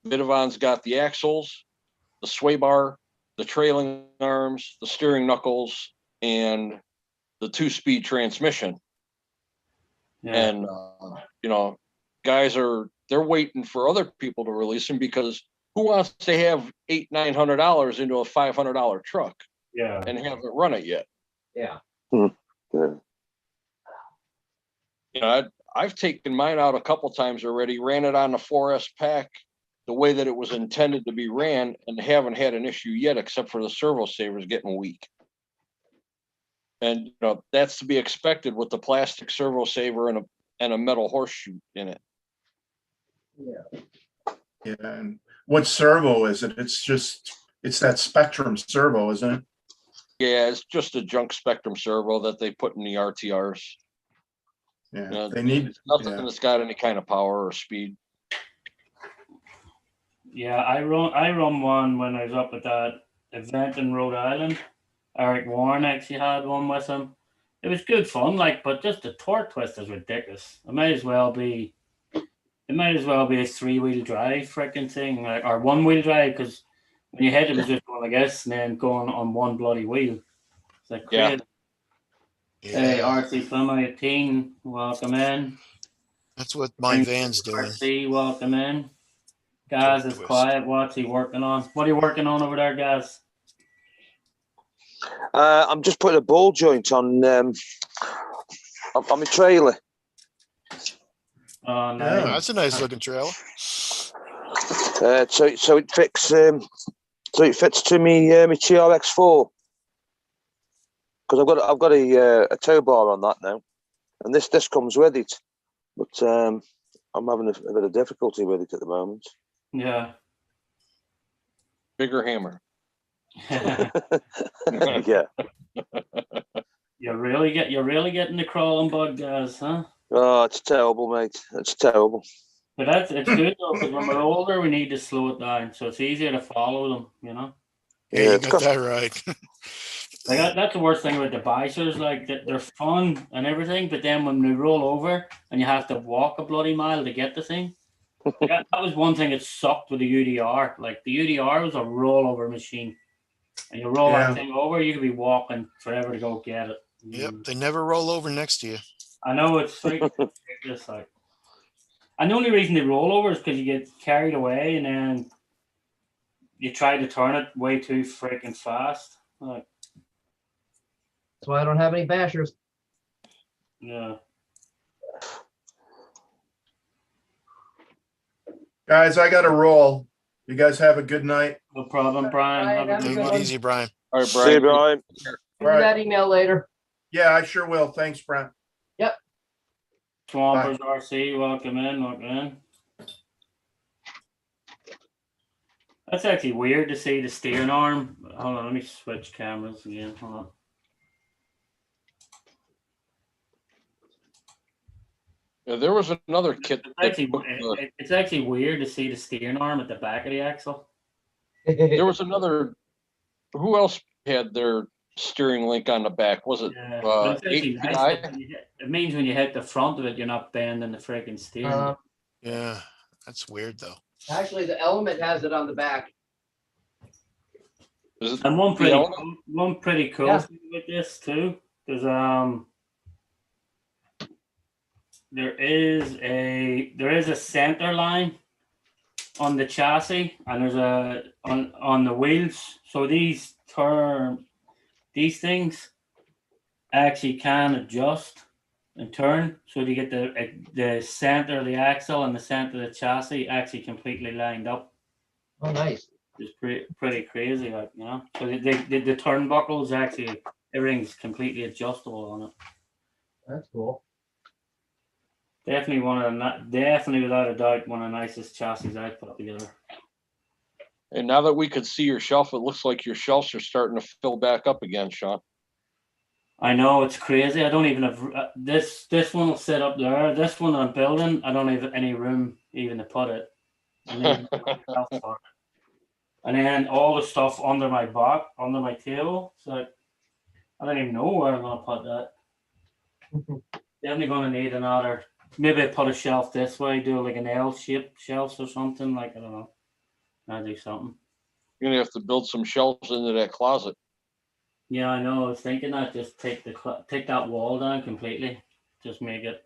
Vidavon's got the axles, the sway bar, the trailing arms, the steering knuckles, and the 2-speed transmission. Yeah. And, you know, guys they're waiting for other people to release them, because who wants to have $800-900 into a $500 truck Yeah. and haven't run it yet? Yeah. Yeah. You know, I've taken mine out a couple times already, ran it on the 4S pack the way that it was intended to be ran, and haven't had an issue yet, except for the servo savers getting weak. And, you know, that's to be expected with the plastic servo saver and a metal horseshoe in it. Yeah. Yeah, and what servo is it? It's that Spectrum servo, isn't it? Yeah, it's just a junk Spectrum servo that they put in the RTRs. Yeah, You know, they need, it's nothing yeah. that's got any kind of power or speed. Yeah, I run one when I was up at that event in Rhode Island. Eric Warren actually had one with him. It was good fun, like, but just the torque twist is ridiculous. It might as well be a 3-wheel drive freaking thing, like, or 1-wheel drive, because when you hit it was just going like this and then going on one bloody wheel. It's like crazy. Hey, Yeah, RC Plumber 18, welcome in. that's what my van's doing. RC, welcome in. Gaz is Twist. quiet. What's he working on? What are you working on over there, Gaz? I'm just putting a ball joint on my trailer. Oh, Yeah. nice. That's a nice looking trailer. So it fits to me my TRX4, because I've got a tow bar on that now, and this comes with it, but I'm having a bit of difficulty with it at the moment. Yeah. Bigger hammer. Yeah. You're really getting the crawling bug, guys, huh? Oh, it's terrible, mate. It's terrible. But it's good though, because when we're older, we need to slow it down, so it's easier to follow them, you know. Yeah, you it's got that right. Like that's the worst thing about the bikers, like they're fun and everything, but then when they roll over and you have to walk a bloody mile to get the thing, like that was one thing that sucked with the UDR. Like the UDR was a rollover machine, and you roll Yeah. that thing over, you could be walking forever to go get it. Yep, they never roll over next to you. I know it's ridiculous, like. And the only reason they roll over is because you get carried away and then you try to turn it way too freaking fast. Like, That's why I don't have any bashers. yeah. Guys, I got to roll. You guys have a good night. No problem, Brian. Brian, Have a have a good good Take one. it easy, Brian. All right, See you, Brian. Brian. Give me that email later. Yeah, I sure will. Thanks, Brent. Swampers RC, welcome in. That's actually weird to see the steering arm. Hold on, let me switch cameras again. Hold on. Yeah, there was another kit. It's actually weird to see the steering arm at the back of the axle. There was another. Who else had their steering link on the back? Was it Yeah, but it's actually nice API? that it means when you hit the front of it, you're not bending the freaking steering. Yeah, that's weird though. Actually, the Element has it on the back. Is it And one the pretty cool Yeah. thing with this too, because there is a center line on the chassis, and there's a on the wheels. So these things actually can adjust and turn, so you get the center of the axle and the center of the chassis actually completely lined up. Oh, nice. It's pretty crazy, like, you know. So the turnbuckles actually, everything's completely adjustable on it. That's cool. Definitely without a doubt one of the nicest chassis I've put together. And now that we can see your shelf, it looks like your shelves are starting to fill back up again, Sean. I know, it's crazy. I don't even have this one will sit up there. This one I'm building, I don't have any room even to put it. I need shelf for it. And then all the stuff under my table. So I don't even know where I'm gonna put that. Definitely gonna need another. Maybe I put a shelf this way, do like an L-shaped shelf or something. Like I don't know. I'll do something. You're gonna have to build some shelves into that closet. Yeah, I know. I was thinking that just take that wall down completely. Just make it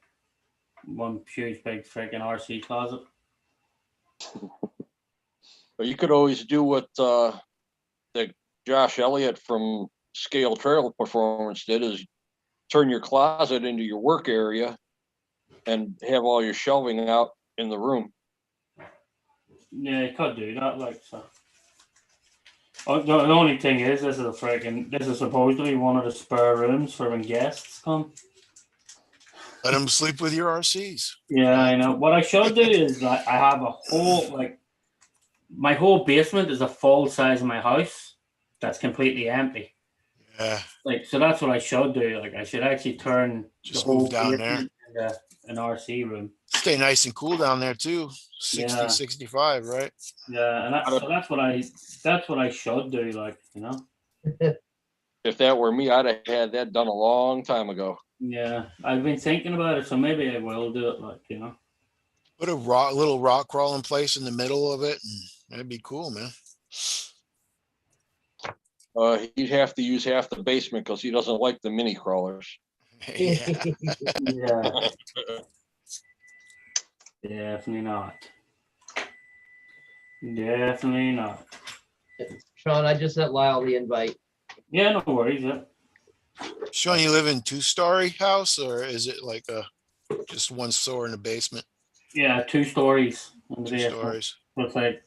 one huge big freaking RC closet. But you could always do what the Josh Elliott from Scale Trail Performance did, is turn your closet into your work area and have all your shelving out in the room. Yeah, you could do that. Like so. Oh, the only thing is, this is supposedly one of the spare rooms for when guests come. Let them sleep with your RCs. Yeah, I know. What I should do is I have a whole my whole basement is a full size of my house that's completely empty. Yeah, Like so, that's what I should do. Like I should actually turn just the whole move down there. basement into an RC room. Stay nice and cool down there too. 60, Yeah. 65, right? Yeah, and that's what I should do. Like you know. If that were me, I'd have had that done a long time ago. Yeah, I've been thinking about it, so maybe I will do it. Like you know. Put a little rock crawling place in the middle of it, and that'd be cool, man. He'd have to use half the basement because he doesn't like the mini crawlers. Yeah. Yeah. Definitely not. Definitely not. Sean, I just sent Lyle the invite. Yeah, no worries. Yeah. Sean, you live in 2-story house, or is it like just one store in the basement? Yeah, 2 stories. 2 stories. Looks like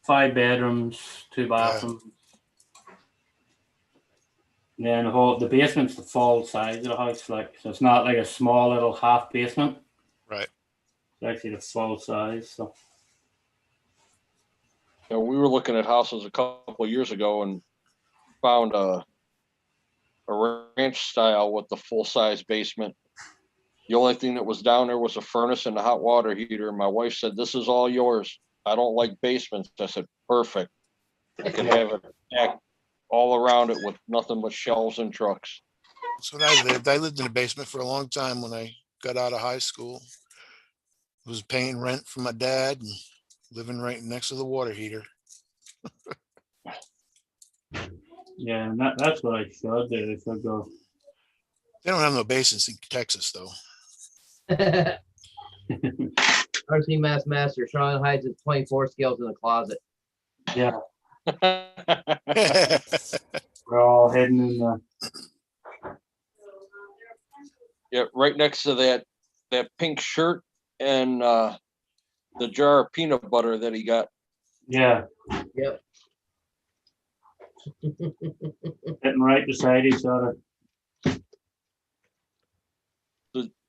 5 bedrooms, 2 bathrooms. Yeah, and the basement's the full size of the house, like so it's not like a small little half basement. Right. It's actually the full size. So You know, we were looking at houses a couple of years ago and found a ranch style with the full size basement. The only thing that was down there was a furnace and a hot water heater. My wife said, "This is all yours. I don't like basements." I said, "Perfect. I could have it back all around it with nothing but shelves and trucks." That's what I lived. I lived in a basement for a long time when I got out of high school. Was paying rent for my dad and living right next to the water heater. yeah, and that's what I should do. I should go. They don't have no basements in Texas, though. RC Master Sean hides his 24 scales in the closet. Yeah, we're all hidden in the. Yeah, right next to that pink shirt and the jar of peanut butter that he got. Yeah, Yep. sitting right beside each other.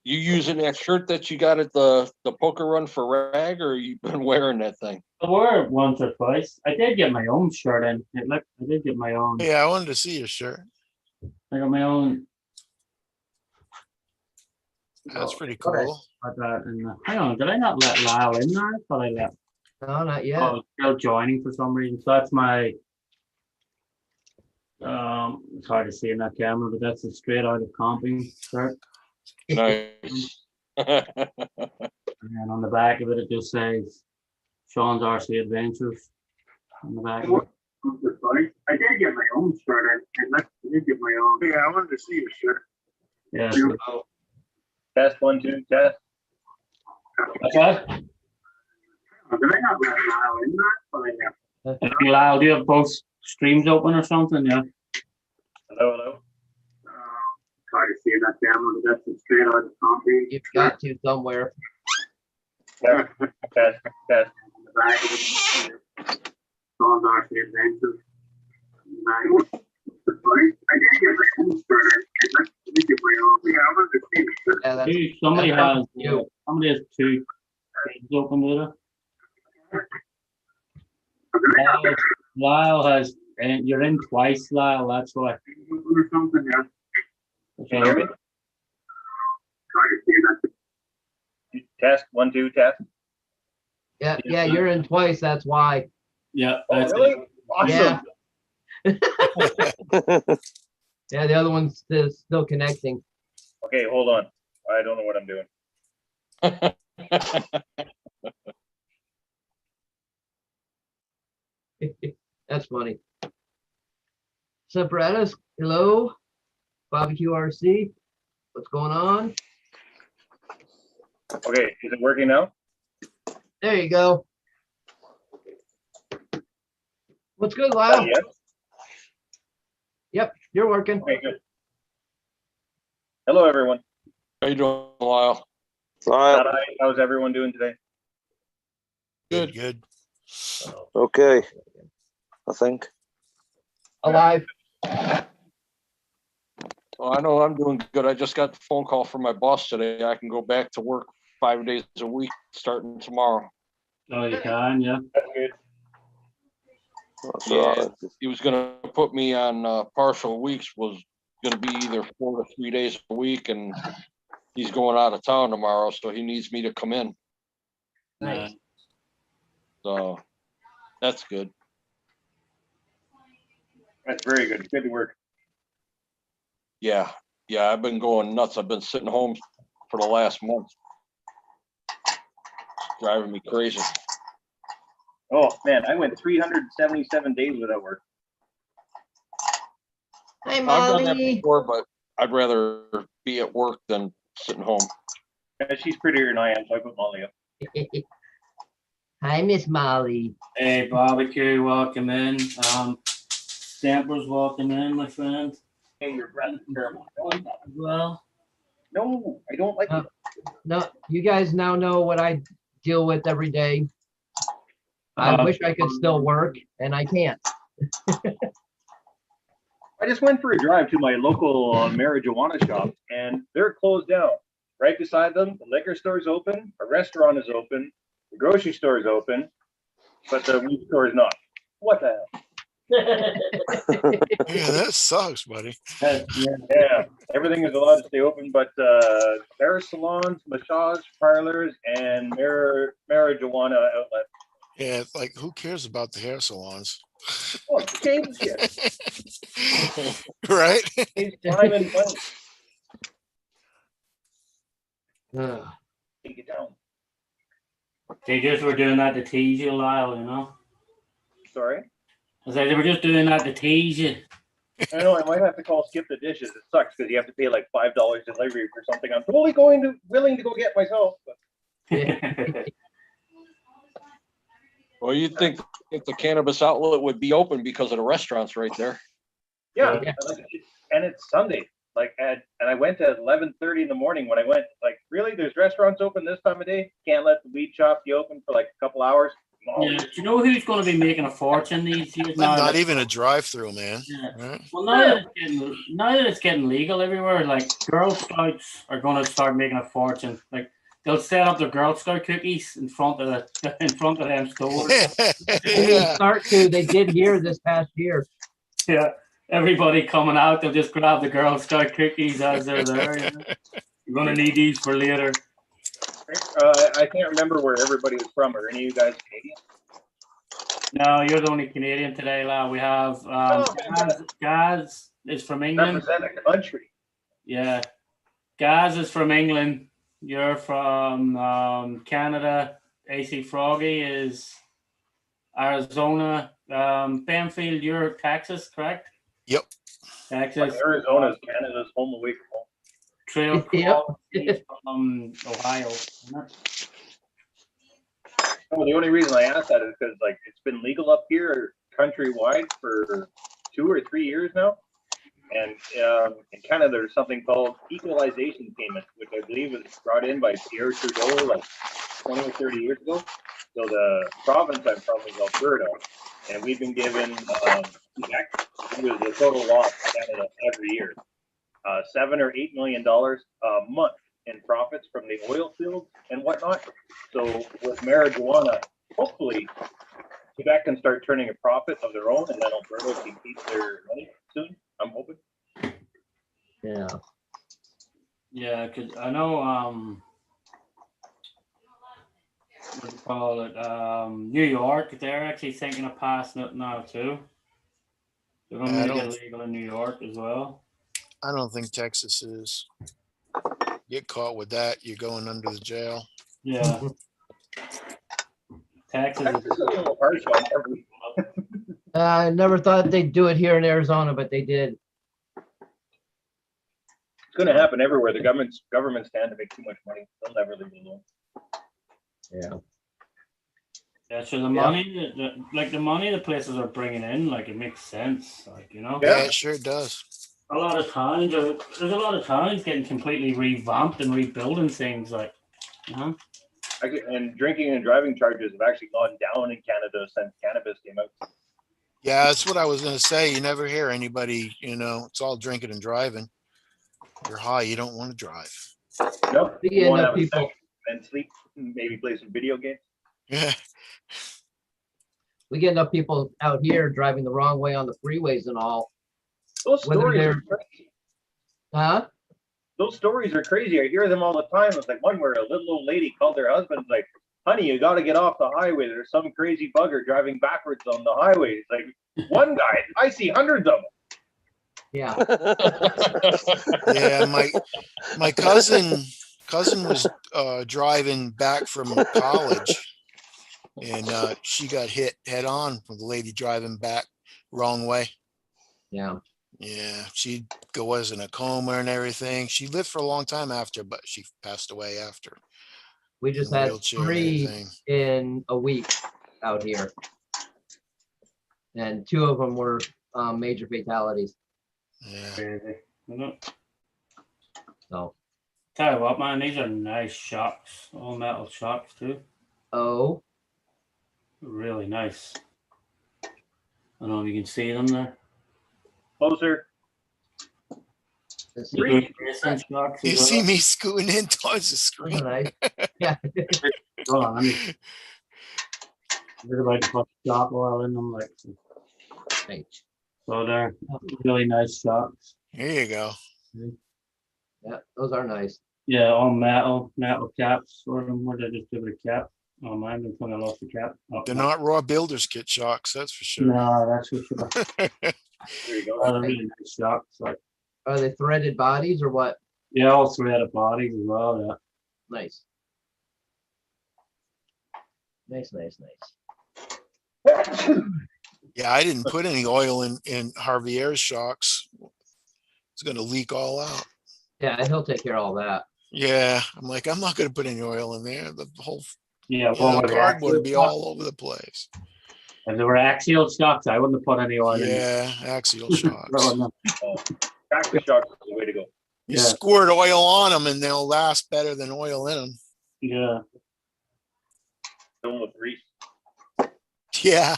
You using that shirt that you got at the poker run for Rag, or you been wearing that thing? I wore it once or twice. I did get my own shirt in. I did get my own. Yeah, I wanted to see your shirt. I got my own. That's pretty cool. Hang on, did I not let Lyle in there? I thought I let. No, not yet. Oh, still joining for some reason. So that's my. It's hard to see in that camera, but that's a straight out of comping shirt. Nice. And on the back of it, it just says Sean's RC Adventures. On the back of it. I did get my own shirt. I did get my own. Yeah, I wanted to see your shirt. Yeah. So, test 1, 2, test. Okay. Did I not let Lyle in there? Hey, Lyle, do you have both streams open or something? Yeah. Hello. Hard to see in that camera, but that's a straight out of concrete. You've got to somewhere. Test. On the back of it. Sean's RC Adventures. I did get my own shirt. I did get my own. Yeah, I wanted to see the shirt. Yeah, that's, Somebody that's has 2 pages open with it. Lyle has, and you're in twice, Lyle. That's why. Or something, yeah. Okay. Test 1, 2, test. yeah, you're in twice. That's why. Yeah. Oh, really? Awesome. Yeah. Yeah, the other one's still connecting. Okay, hold on. I don't know what I'm doing. That's funny. Separatus, hello. Barbecue RC, what's going on? Okay, is it working now? There you go. What's good, Lyle? Yes. Yep, you're working. Okay, good. Hello, everyone. How you doing, Lyle? Lyle, How's everyone doing today? Good. Good. okay, I think. Alive. Well, I know I'm doing good. I just got the phone call from my boss today. I can go back to work 5 days a week starting tomorrow. Oh, you can, yeah. That's good. That's Yeah. all right. He was gonna put me on partial weeks, was gonna be either 4 to 3 days a week, and he's going out of town tomorrow, so he needs me to come in. Nice. So that's good. That's very good. Good to work. Yeah, I've been going nuts. I've been sitting home for the last month. It's driving me crazy. Oh man, I went 377 days without work. Hey, I've done that Molly. before, but I'd rather be at work than sitting home. She's prettier than I am, so I put Molly up. Hi, Miss Molly. Hey, barbecue, welcome in. Stampers, welcome in, my friend. Hey, your breath is terrible. Well, No, I don't like it. No, you guys now know what I deal with every day. I wish I could still work, and I can't. I just went for a drive to my local marijuana shop, and they're closed down. Right beside them, the liquor store's open, a restaurant is open, the grocery store is open, but the weed store is not. What the hell? Yeah, that sucks, buddy. Yeah, everything is allowed to stay open, but hair salons, massage parlors, and marijuana outlets. Yeah, it's like who cares about the hair salons? Oh, change shit. Right? Saves time and money. Ugh. Take it down. they just were doing that to tease you, Lyle, you know? Sorry. I said they were just doing that to tease you. I know I might have to call Skip the Dishes. It sucks because you have to pay like $5 delivery for something I'm totally willing to go get myself. But Well, you'd think if the cannabis outlet would be open because of the restaurants right there. yeah, Yeah. and it's Sunday. And I went at 11:30 in the morning when I went. Like, really? There's restaurants open this time of day? Can't let the weed shop be open for like a couple hours? No. Yeah, do you know who's going to be making a fortune these years now? Not even a drive-through, man. Yeah. Right? Well, now that it's getting legal everywhere, like Girl Scouts are going to start making a fortune. Like they'll set up their Girl Scout cookies in front of them stores. Yeah. Start to. They did here this past year. Yeah, everybody coming out, they'll just grab the Girl Scout cookies as they're there. You know? You're going to need these for later. I can't remember where everybody was from. Are any of you guys Canadian? No, you're the only Canadian today, lad. We have Gaz is from England. Represent a country. Yeah, Gaz is from England. You're from Canada. AC Froggy is Arizona. Benfield, you're Texas, correct? Yep. Texas. Arizona is Canada's home away from home. Trail Crawl is from Ohio. Well, the only reason I asked that is because like it's been legal up here countrywide for 2 or 3 years now, and in Canada there's something called equalization payment, which I believe was brought in by Pierre Trudeau like 20 or 30 years ago. So the province I'm from is Alberta, and we've been given Quebec, it was the total loss to Canada every year, $7 or $8 million a month in profits from the oil fields and whatnot. So with marijuana, hopefully Quebec can start turning a profit of their own, and then Alberta can keep their money soon. I'm hoping. Yeah. Yeah, because I know what do you call it? New York, they're actually thinking of passing it now too. They're going to make it legal in New York as well. I don't think Texas is. Get caught with that, you're going under the jail. Yeah. Taxes. That's just a little harsh on every. I never thought they'd do it here in Arizona, but they did. It's going to happen everywhere. The governments stand to make too much money. They'll never leave it alone. Yeah. Yeah, so the money, like the money the places are bringing in, like it makes sense, like, you know. Yeah, it sure does. A lot of times, there's a lot of towns getting completely revamped and rebuilding things, like, you know. And drinking and driving charges have actually gone down in Canada since cannabis came out. Yeah, that's what I was gonna say. You never hear anybody, you know, it's all drinking and driving. You're high, you don't want to drive. No, Yeah, you want to no, have a people. session and sleep, maybe play some video games. Yeah. We get enough people out here driving the wrong way on the freeways and all. Those Whether stories they're- are crazy. Huh? Those stories are crazy. I hear them all the time. It's like one where a little old lady called her husband, like, honey, you got to get off the highway. There's some crazy bugger driving backwards on the highway. It's like, one guy, I see hundreds of them. Yeah. Yeah, my cousin was driving back from college, and she got hit head on with a lady driving back wrong way. Yeah. Yeah, she was in a coma and everything. She lived for a long time after, but she passed away after. We just In a had wheelchair and 3 everything. in a week out here. And 2 of them were major fatalities. Yeah. Crazy. You know? So, Tell you what, man, these are nice shocks, all metal shocks too. oh, Really nice. I don't know if you can see them there. Closer. this The is big racing shocks You as see well. me scooting in towards the screen. nice. Yeah. Hold on, let me. They're about to put shock oil in them, like so. Right. So they're really nice shocks. Here you go. Yeah, those are nice. Yeah, all metal caps. Or more than just give it a cap. Oh, mine been when I lost the cap. Oh, They're no. not raw builder's kit shocks, that's for sure. No, that's for sure. There you go. They're really nice shocks. Like, Are they threaded bodies or what? yeah, all threaded bodies as well. Yeah. Nice. Nice. Yeah, I didn't put any oil in Javier's shocks. It's gonna leak all out. Yeah, and he'll take care of all that. Yeah, I'm like, I'm not gonna put any oil in there. The whole Yeah, well, with the cardboard would axial be shocks- all over the place. If there were axial shocks, I wouldn't have put any oil in. Yeah, axial Oh, shocks. no. Cactus shocks is the way to go. You Yeah. squirt oil on them and they'll last better than oil in them. Yeah. Fill them with grease. Yeah.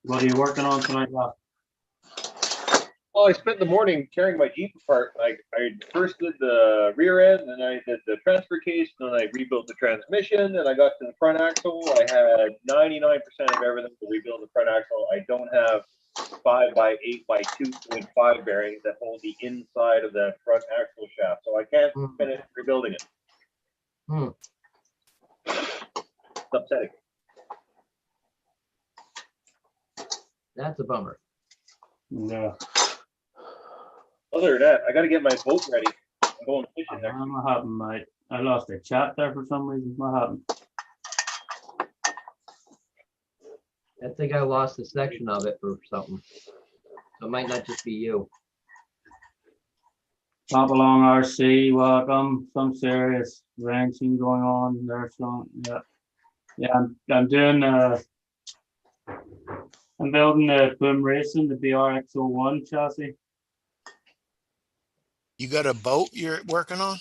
What are you working on tonight, Rob? Well, I spent the morning tearing my Jeep apart. Like I first did the rear end, then I did the transfer case, then I rebuilt the transmission, then I got to the front axle. I had 99% of everything to rebuild the front axle. I don't have 5x8x2.5 bearings that hold the inside of the front axle shaft, so I can't finish rebuilding it. Hmm. It's upsetting. That's a bummer. Yeah. Other than that, I got to get my boat ready. I'm going fishing next. What happened, mate? I lost a chat there for some reason. What happened? I think I lost a section of it or something. So it might not just be you. Pop along RC, welcome. Some serious ranching going on there, so yeah. Yeah, I'm doing I'm building the boom racing, the BRX01 chassis. You got a boat you're working on?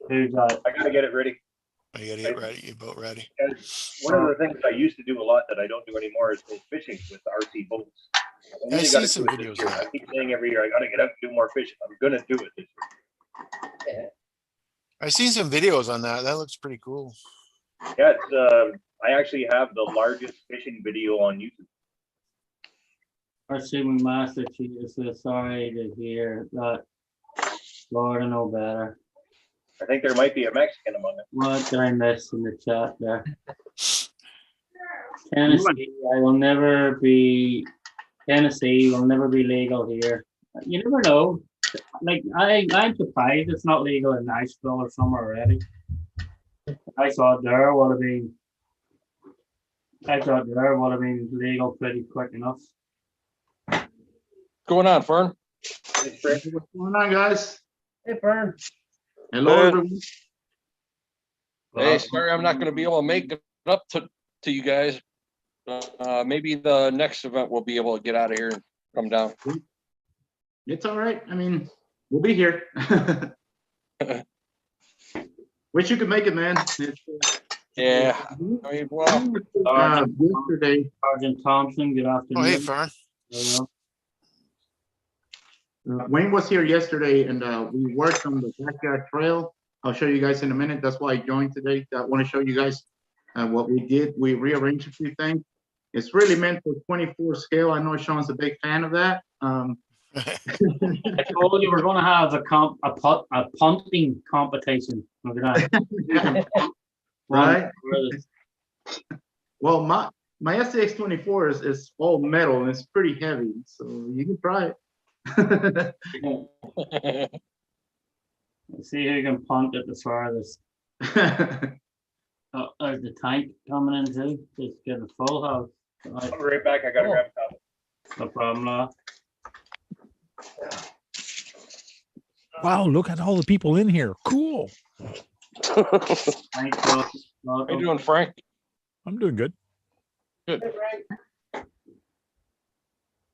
Who's that? I got to get it ready. Oh, you gotta get ready, your boat ready. And one of the things I used to do a lot that I don't do anymore is go fishing with RC boats. I I really see gotta some do it this videos year. of that. I keep saying every year I got to get up and do more fishing. I'm gonna do it this year. I've seen some videos on that. That looks pretty cool. Yeah, it's I actually have the largest fishing video on YouTube. RC McMaster Chief says sorry to hear that. Lord, I know better. I think there might be a Mexican among them. What did I miss in the chat there? Tennessee, I will never be Tennessee will never be legal here. You never know. Like I'm surprised it's not legal in Nashville or somewhere already. I thought there would have been. I thought there would have been legal pretty quick enough. Going on, Fern? It's great. What's going on, guys? Hey, Fern. Hello, Hey. everyone. Hey, sorry, I'm not going to be able to make it up to you guys. Maybe the next event we'll be able to get out of here and come down. It's all right. I mean, we'll be here. Wish you could make it, man. Yeah. I mean, well, Yesterday, Sergeant Thompson, good afternoon. Oh, hey, Fern. Wayne was here yesterday and we worked on the backyard trail. I'll show you guys in a minute. That's why I joined today. I want to show you guys what we did. We rearranged a few things. It's really meant for 24 scale. I know Sean's a big fan of that. I told you we're going to have a punting competition. We're gonna Right? Well, my SCX 24 is all metal and it's pretty heavy, so you can try it. Let's see who can punt it the farthest. Oh, there's the tank coming in too. Just get a full house. I'll be right back. I gotta grab a cup. No problem, lad. Wow, look at all the people in here. Cool. Thanks, Bill. how you doing, Frank? I'm doing good. Good.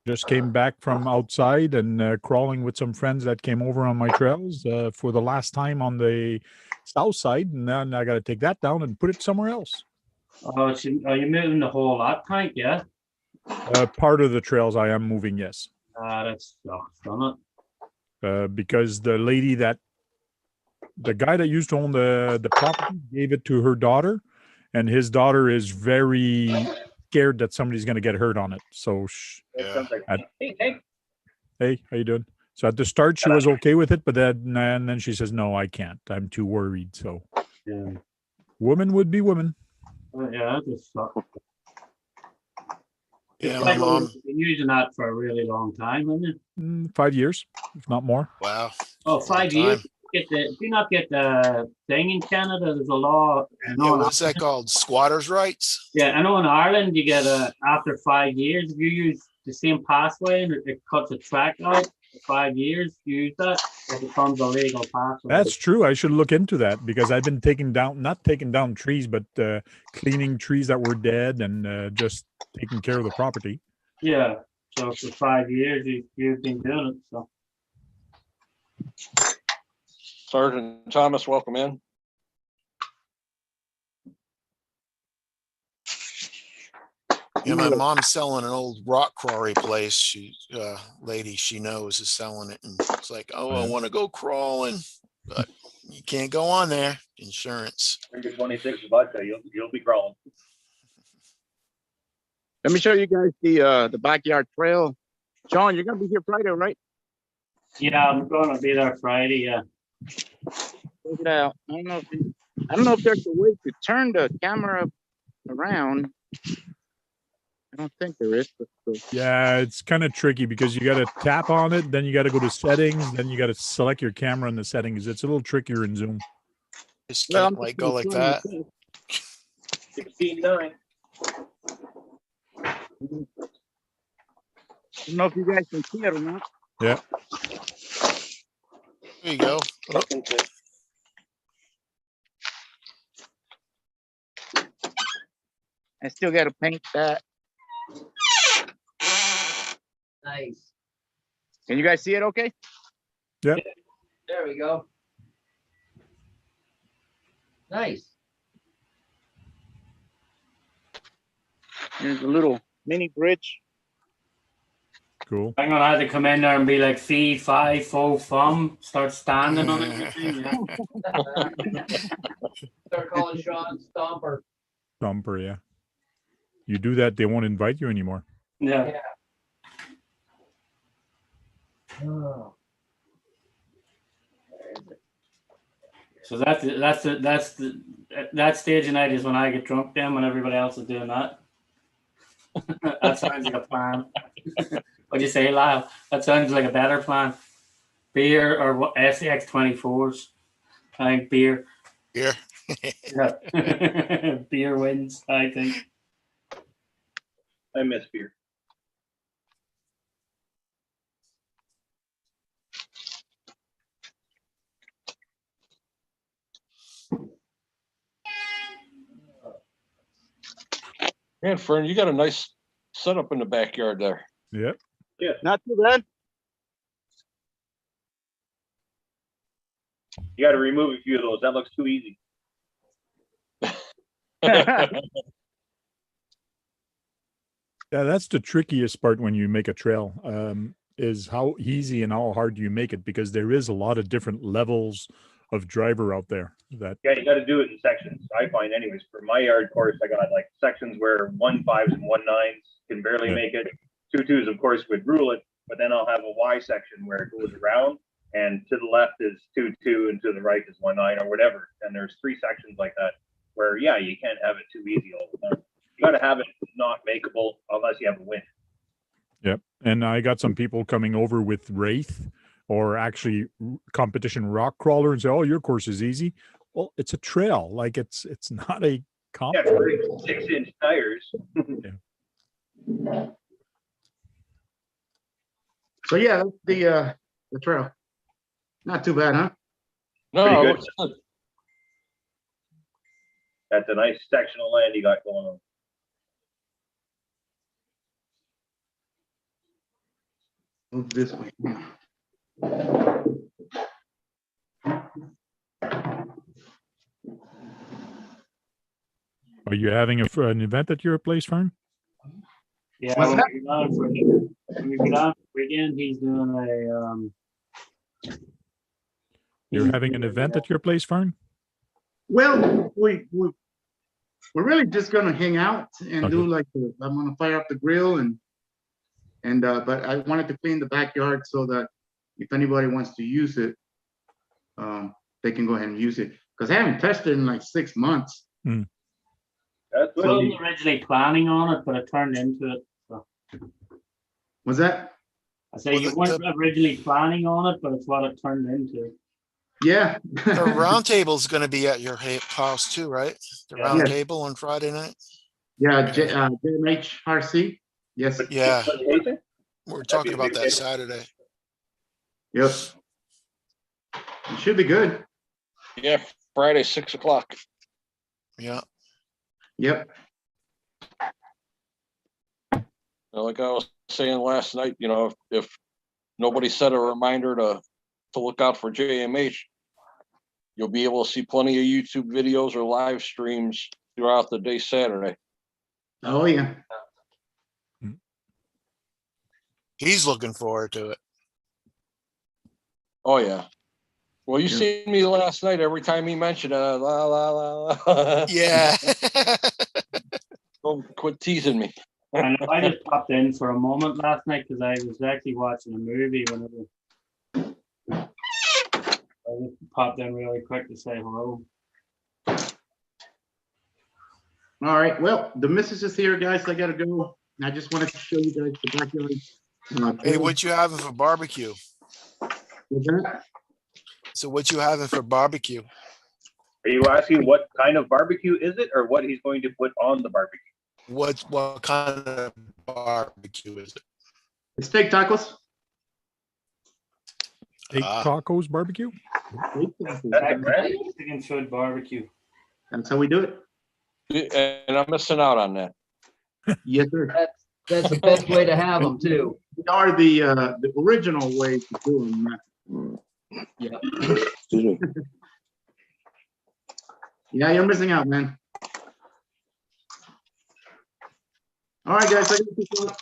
Just came back from outside and crawling with some friends that came over on my trails for the last time on the south side. And then I got to take that down and put it somewhere else. Oh, so are you moving the whole lot tank? Yeah. Part of the trails I am moving, yes. That sucks, doesn't it? Because the guy that used to own the property gave it to her daughter, and his daughter is very scared that somebody's going to get hurt on it. So, That sounds like, I- hey, Hank. hey, how you doing? So at the start she was okay with it, but then she says, no, I can't. I'm too worried. So Yeah. woman would be woman. Yeah, that just sucks. Yeah, It's my like mom. you've been using that for a really long time, haven't you? 5 years, if not more. Wow. Oh, Long 5 years. time. Do you not get the thing in Canada? There's a law. Yeah, what's that called? Squatters' rights? Yeah, I know in Ireland you get after 5 years, if you use the same pathway and it cuts a track out for 5 years, you use that, it becomes a legal pathway. That's true. I should look into that because I've been not taking down trees, but cleaning trees that were dead and just taking care of the property. Yeah. So for 5 years you've been doing it. So Sergeant Thomas, welcome in. Yeah, my mom's selling an old rock quarry place. She, lady she knows is selling it, and it's like, oh, I want to go crawling, but you can't go on there. Insurance. Drink a 26 vodka, you'll be crawling. Let me show you guys the backyard trail. Sean, you're gonna be here Friday, right? yeah, I'm gonna be there Friday. Yeah. Check it out. I don't know if there's a way to turn the camera around. I don't think there is. But Yeah, it's kind of tricky because you got to tap on it, then you got to go to settings, then you got to select your camera in the settings. It's a little trickier in Zoom. Just Well, can't like go like that. 16:9. I don't know if you guys can see it or not. Yeah. There you go. Oh, I still gotta paint that. Nice. Can you guys see it okay? There we go. Nice. There's a little mini bridge. Cool. I'm gonna have to come in there and be like fee, fi, fo, fum, start standing on everything. Yeah. Start calling Sean Stomper. Thumper, yeah. You do that, they won't invite you anymore. Yeah. Oh. So that stage of night is when I get drunk then when everybody else is doing that. That sounds like a plan. What'd you say, Lyle? That sounds like a better plan. Beer or what? SEX 24s. I think beer. Here. Yeah. Beer wins, I think. I miss beer. Man, Fern, you got a nice setup in the backyard there. Yep. Not too bad. You got to remove a few of those. That looks too easy. Yeah, that's the trickiest part when you make a trail, is how easy and how hard you make it, because there is a lot of different levels of driver out there that, Yeah, you got to do it in sections. I find, anyways, for my yard course, I got like sections where 1.5s and 1.9s can barely Yeah. make it. 2.2s, of course, would rule it, but then I'll have a Y section where it goes around, and to the left is 2.2 and to the right is 1.9 or whatever. And there's 3 sections like that where, yeah, you can't have it too easy all the time. You got to have it not makeable unless you have a win. yep. And I got some people coming over with Wraith or actually competition rock crawler and say, "Oh, your course is easy." Well, it's a trail. Like it's not a comp. Yeah, for 6-inch tires. So yeah, the trail. Not too bad, huh? No, Pretty it good. looks good. That's a nice section of land you got going on. Move this way. Are you having an event at your place, Fern? Yeah, What's when that? we get on for weekend, he's doing a You're having an event at your place, Fern? Well, we're really just gonna hang out and do Okay. like I'm gonna fire up the grill and but I wanted to clean the backyard so that if anybody wants to use it, they can go ahead and use it, because I haven't touched it in like 6 months. That's I good. wasn't originally planning on it, but it turned into it. So Was that? I say Well, you weren't originally planning on it, but it's what it turned into. Yeah. The round table's gonna be at your house too, right? The Yeah. round Yeah. table on Friday night? Yeah, JMHRC. Yes. Yeah, Vacation? we're That'd talking be a about big that hit. Saturday. Yep. It should be good. Yeah, Friday, 6 o'clock. Yeah. Yep. Like I was saying last night, if nobody set a reminder to look out for JMH, you'll be able to see plenty of YouTube videos or live streams throughout the day Saturday. Oh yeah. He's looking forward to it. Oh yeah. Well, you Yeah. seen me last night. Every time he mentioned la la la la. Yeah. Don't quit teasing me. I know I just popped in for a moment last night because I was actually watching a movie whenever I just popped in really quick to say hello. All right. Well, the missus is here, guys. I gotta go. I just wanted to show you guys the backyard. Hey, what you having for barbecue? What's that? So what you having for barbecue? Are you asking what kind of barbecue is it, or what he's going to put on the barbecue? What kind of barbecue is it? It's steak tacos. Steak Ah. tacos barbecue? Steak tacos. That's right. Mexican food barbecue. That's how we do it. And I'm missing out on that. Yes, sir. That's the best way to have them too. We are the original way to do them. Yeah. Excuse me. Yeah, you're missing out, man. All right, guys. I gotta pick you up.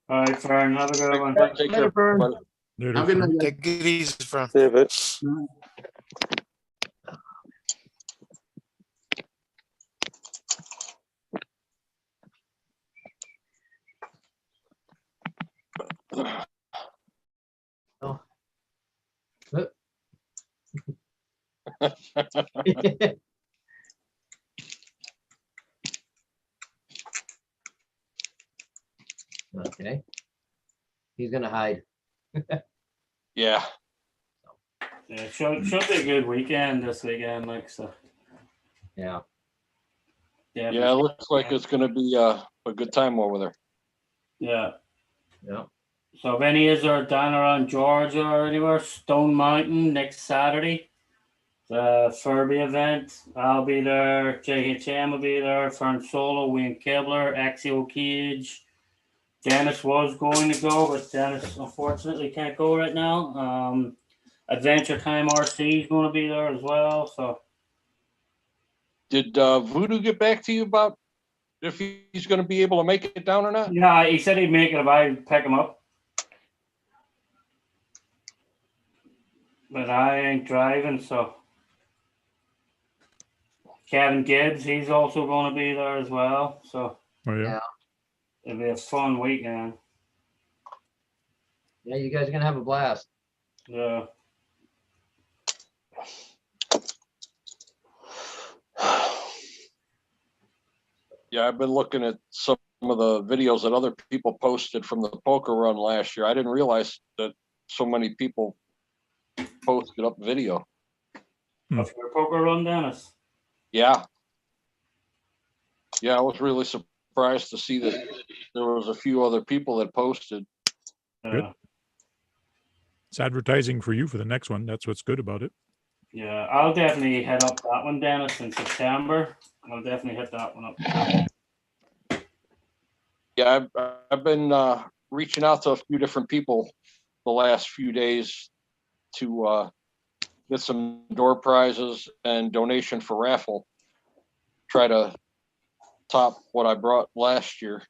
All right, Fern, have a good one. Take Later, care. Fern. buddy. Later, Have a good Fern. night, guys. Take it easy, from. See you, bit. Okay. He's gonna hide. Yeah, Yeah, should be a good weekend this weekend, like so. Yeah. Yeah, yeah, it looks like it's gonna be a good time over there. yeah. Yeah. So if any is are down around Georgia or anywhere, Stone Mountain next Saturday, the Furby event, I'll be there. JHM will be there. Fern Solo, Wayne Kibler, Axial Cage. Dennis was going to go, but Dennis unfortunately can't go right now. Adventure Time RC is going to be there as well. So Did Voodoo get back to you about if he's gonna be able to make it down or not? yeah, he said he'd make it if I pick him up. But I ain't driving, so Kevin Gibbs, he's also going to be there as well. So Oh yeah. Yeah. it'll be a fun weekend. Yeah, you guys are gonna have a blast. Yeah, Yeah, I've been looking at some of the videos that other people posted from the poker run last year. I didn't realize that so many people posted up video. of your poker run, Dennis. Yeah. Yeah, I was really surprised to see that there was a few other people that posted. Good. It's advertising for you for the next one. That's what's good about it. Yeah, I'll definitely head up that one, Dennis, in September. I'll definitely hit that one up. Yeah, I've been reaching out to a few different people the last few days to get some door prizes and donation for raffle. Try to top what I brought last year.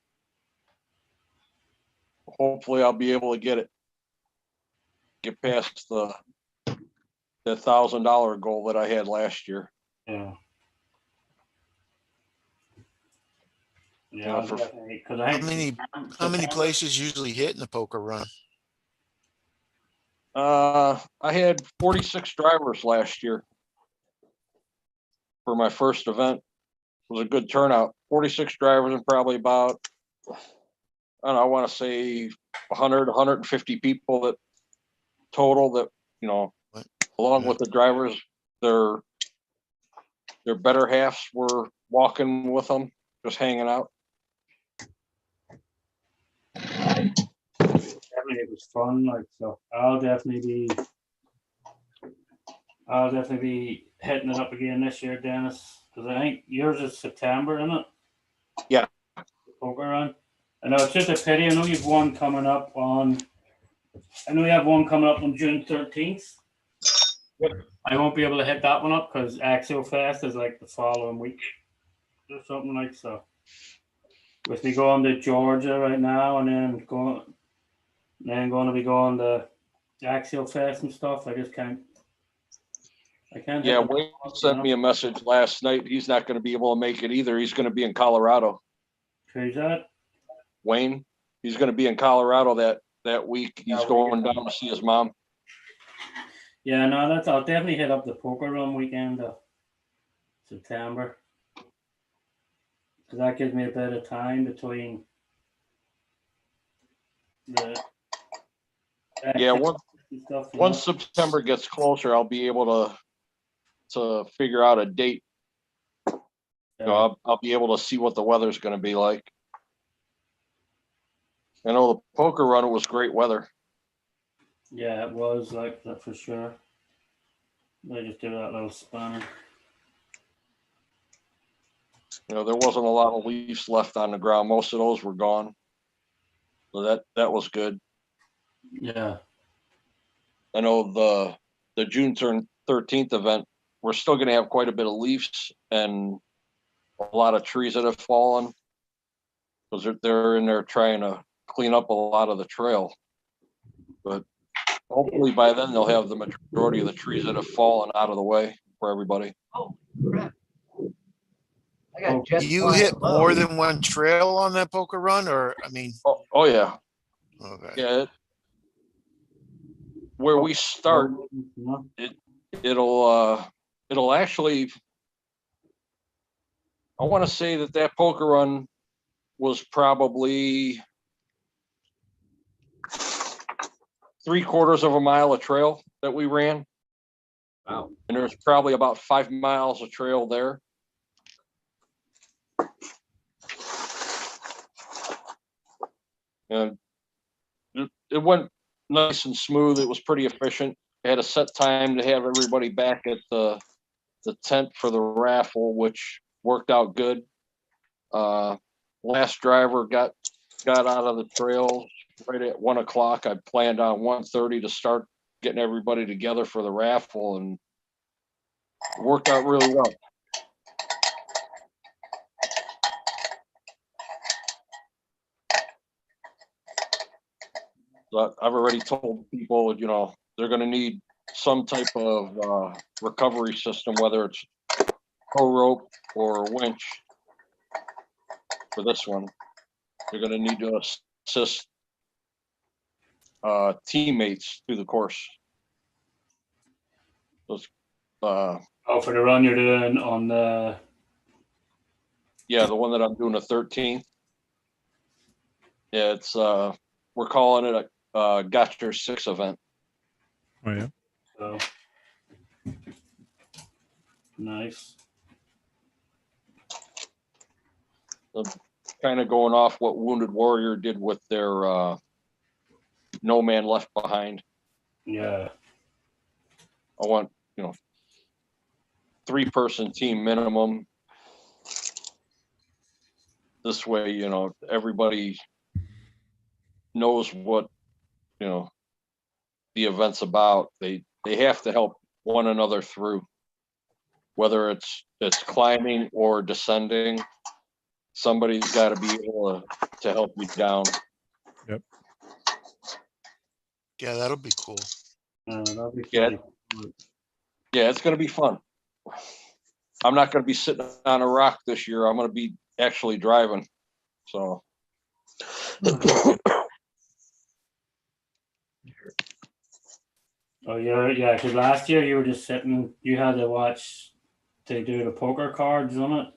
Hopefully I'll be able to get past the $1,000 goal that I had last year. Yeah. Yeah, Yeah, I'll for- definitely, because How many places usually hit in the poker run? I had 46 drivers last year for my first event. It was a good turnout. 46 drivers and probably about, I don't know, I want to say 100, 150 people that total that, you know, along with the drivers, their better halves were walking with them, just hanging out. definitely it was fun. Like so, I'll definitely be hitting it up again this year, Dennis. Because I think yours is September, isn't it? Yeah. The poker run. I know it's just a pity. I know you've one coming up on. I know you have one coming up on June 13th. Yep. I won't be able to hit that one up because Axial Fest is like the following week or something like so. With me going to Georgia right now and then going to be going to Axial Fest and stuff. I just can't. I can't. Yeah, Wayne sent me a message last night. He's not going to be able to make it either. He's going to be in Colorado. Who's that? Wayne, he's going to be in Colorado that week. He's going down to see his mom. Yeah, no, I'll definitely hit up the poker run weekend of September. Because that gives me a bit of time between the Yeah, stuff. once September gets closer, I'll be able to figure out a date. You know, I'll be able to see what the weather's going to be like. I know the poker run was great weather. Yeah, it was like that for sure. They just do that little spanner. You know, there wasn't a lot of leaves left on the ground. Most of those were gone. So that was good. Yeah. I know the June 13th event, we're still going to have quite a bit of leaves and a lot of trees that have fallen because they're in there trying to clean up a lot of the trail. But hopefully by then they'll have the majority of the trees that have fallen out of the way for everybody. Oh, crap. I got jet You flying hit low. more than one trail on that poker run, or I mean, Oh yeah. okay. Yeah. Where we start, it'll actually, I want to say that poker run was probably 3/4 of a mile of trail that we ran. Wow. And there's probably about 5 miles of trail there. And it went nice and smooth. It was pretty efficient. I had a set time to have everybody back at the tent for the raffle, which worked out good. Last driver got out of the trail right at 1 o'clock. I planned on 1:30 to start getting everybody together for the raffle, and it worked out really well. But I've already told people, they're going to need some type of recovery system, whether it's tow rope or winch for this one. They're going to need to assist teammates through the course. Those, for the run you're doing on the... Yeah, the one that I'm doing the 13th. Yeah, it's we're calling it a Got Your 6 event. Oh yeah. So nice. So, kind of going off what Wounded Warrior did with their No Man Left Behind. Yeah. I want 3-person team minimum. This way, everybody knows what the event's about. They have to help one another through, whether it's climbing or descending. Somebody's got to be able to help you down. Yep. Yeah, that'll be cool. That'll be Yeah. fun. Yeah, it's going to be fun. I'm not going to be sitting on a rock this year. I'm going to be actually driving. So. Oh yeah, because last year you were just sitting. You had to watch they do the poker cards on it.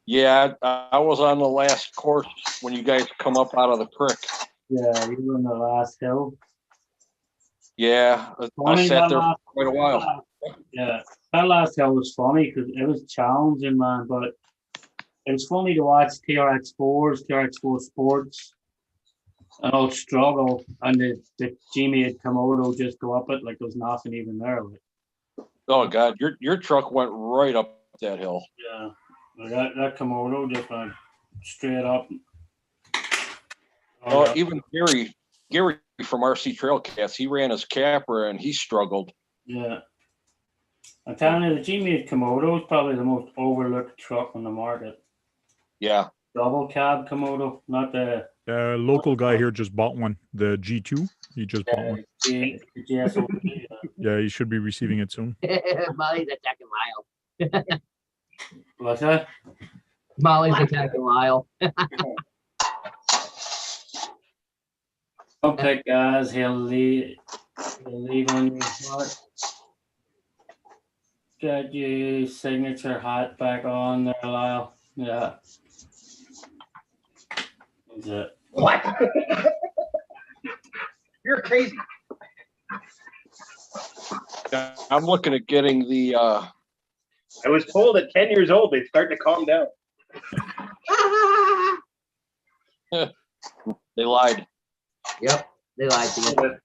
Yeah, I was on the last course when you guys come up out of the creek. Yeah, you were on the last hill. Yeah, I sat there for quite a while. Yeah, that last hill was funny because it was challenging, man. But it was funny to watch TRX4s, TRX4 Sports, and all struggle, and the G-Made Komodo just go up it like there's nothing even there. Like. Oh God, your truck went right up that hill. Yeah, that Komodo just went straight up. Oh, yeah. Even Gary from RC Trailcats, he ran his Capra and he struggled. Yeah. I'm telling you, the G-Made Komodo is probably the most overlooked truck on the market. Yeah. Double cab Komodo, not the... Local guy here just bought one, the G2. He just bought one. The GSOP. Yeah, he should be receiving it soon. Molly's attacking Lyle. What's that? Molly's attacking Lyle. Okay, guys, he'll leave on your heart. Get your signature hat back on there, Lyle. Yeah. That's it. What? You're crazy. I'm looking at getting the. I was told at 10 years old they'd start to calm down. They lied. Yep, they lied to you.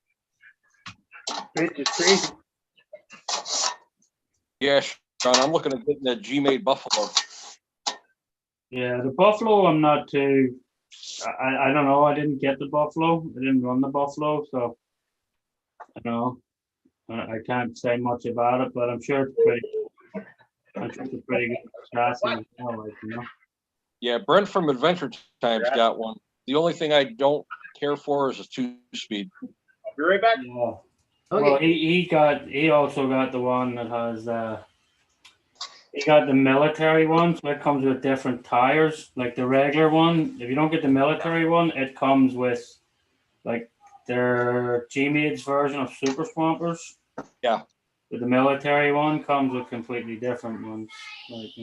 Bitch is crazy. Yeah, Sean, I'm looking at getting that G-Made Buffalo. Yeah, the Buffalo, I'm not too. I don't know. I didn't get the Buffalo. I didn't run the Buffalo, so I don't know. I can't say much about it, but I'm sure it's pretty. I'm sure it's a pretty good chassis as well, like, Yeah, Brent from Adventure Times got one. The only thing I don't care for is a 2-speed. I'll be right back. Yeah. Okay. Well, he also got the one that has he got the military one, so it comes with different tires. Like the regular one, if you don't get the military one, it comes with like their G-Made's version of Super Swampers. Yeah. But the military one comes with completely different ones. Like,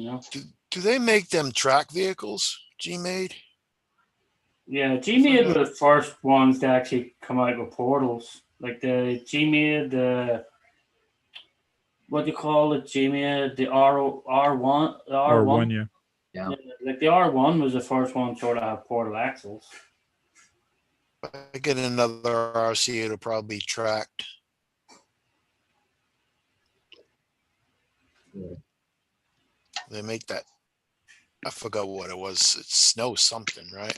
Do they make them track vehicles, G-Made? Yeah, G-Made were the first ones to actually come out with portals. like the Gmail, the what do you call it, Gmail, the R1, the Or R1. one, yeah. Yeah. Like the R1 was the first one sort of have portal axles. If I get another RC, it'll probably be tracked. Yeah. They make that. I forgot what it was. It's snow something, right?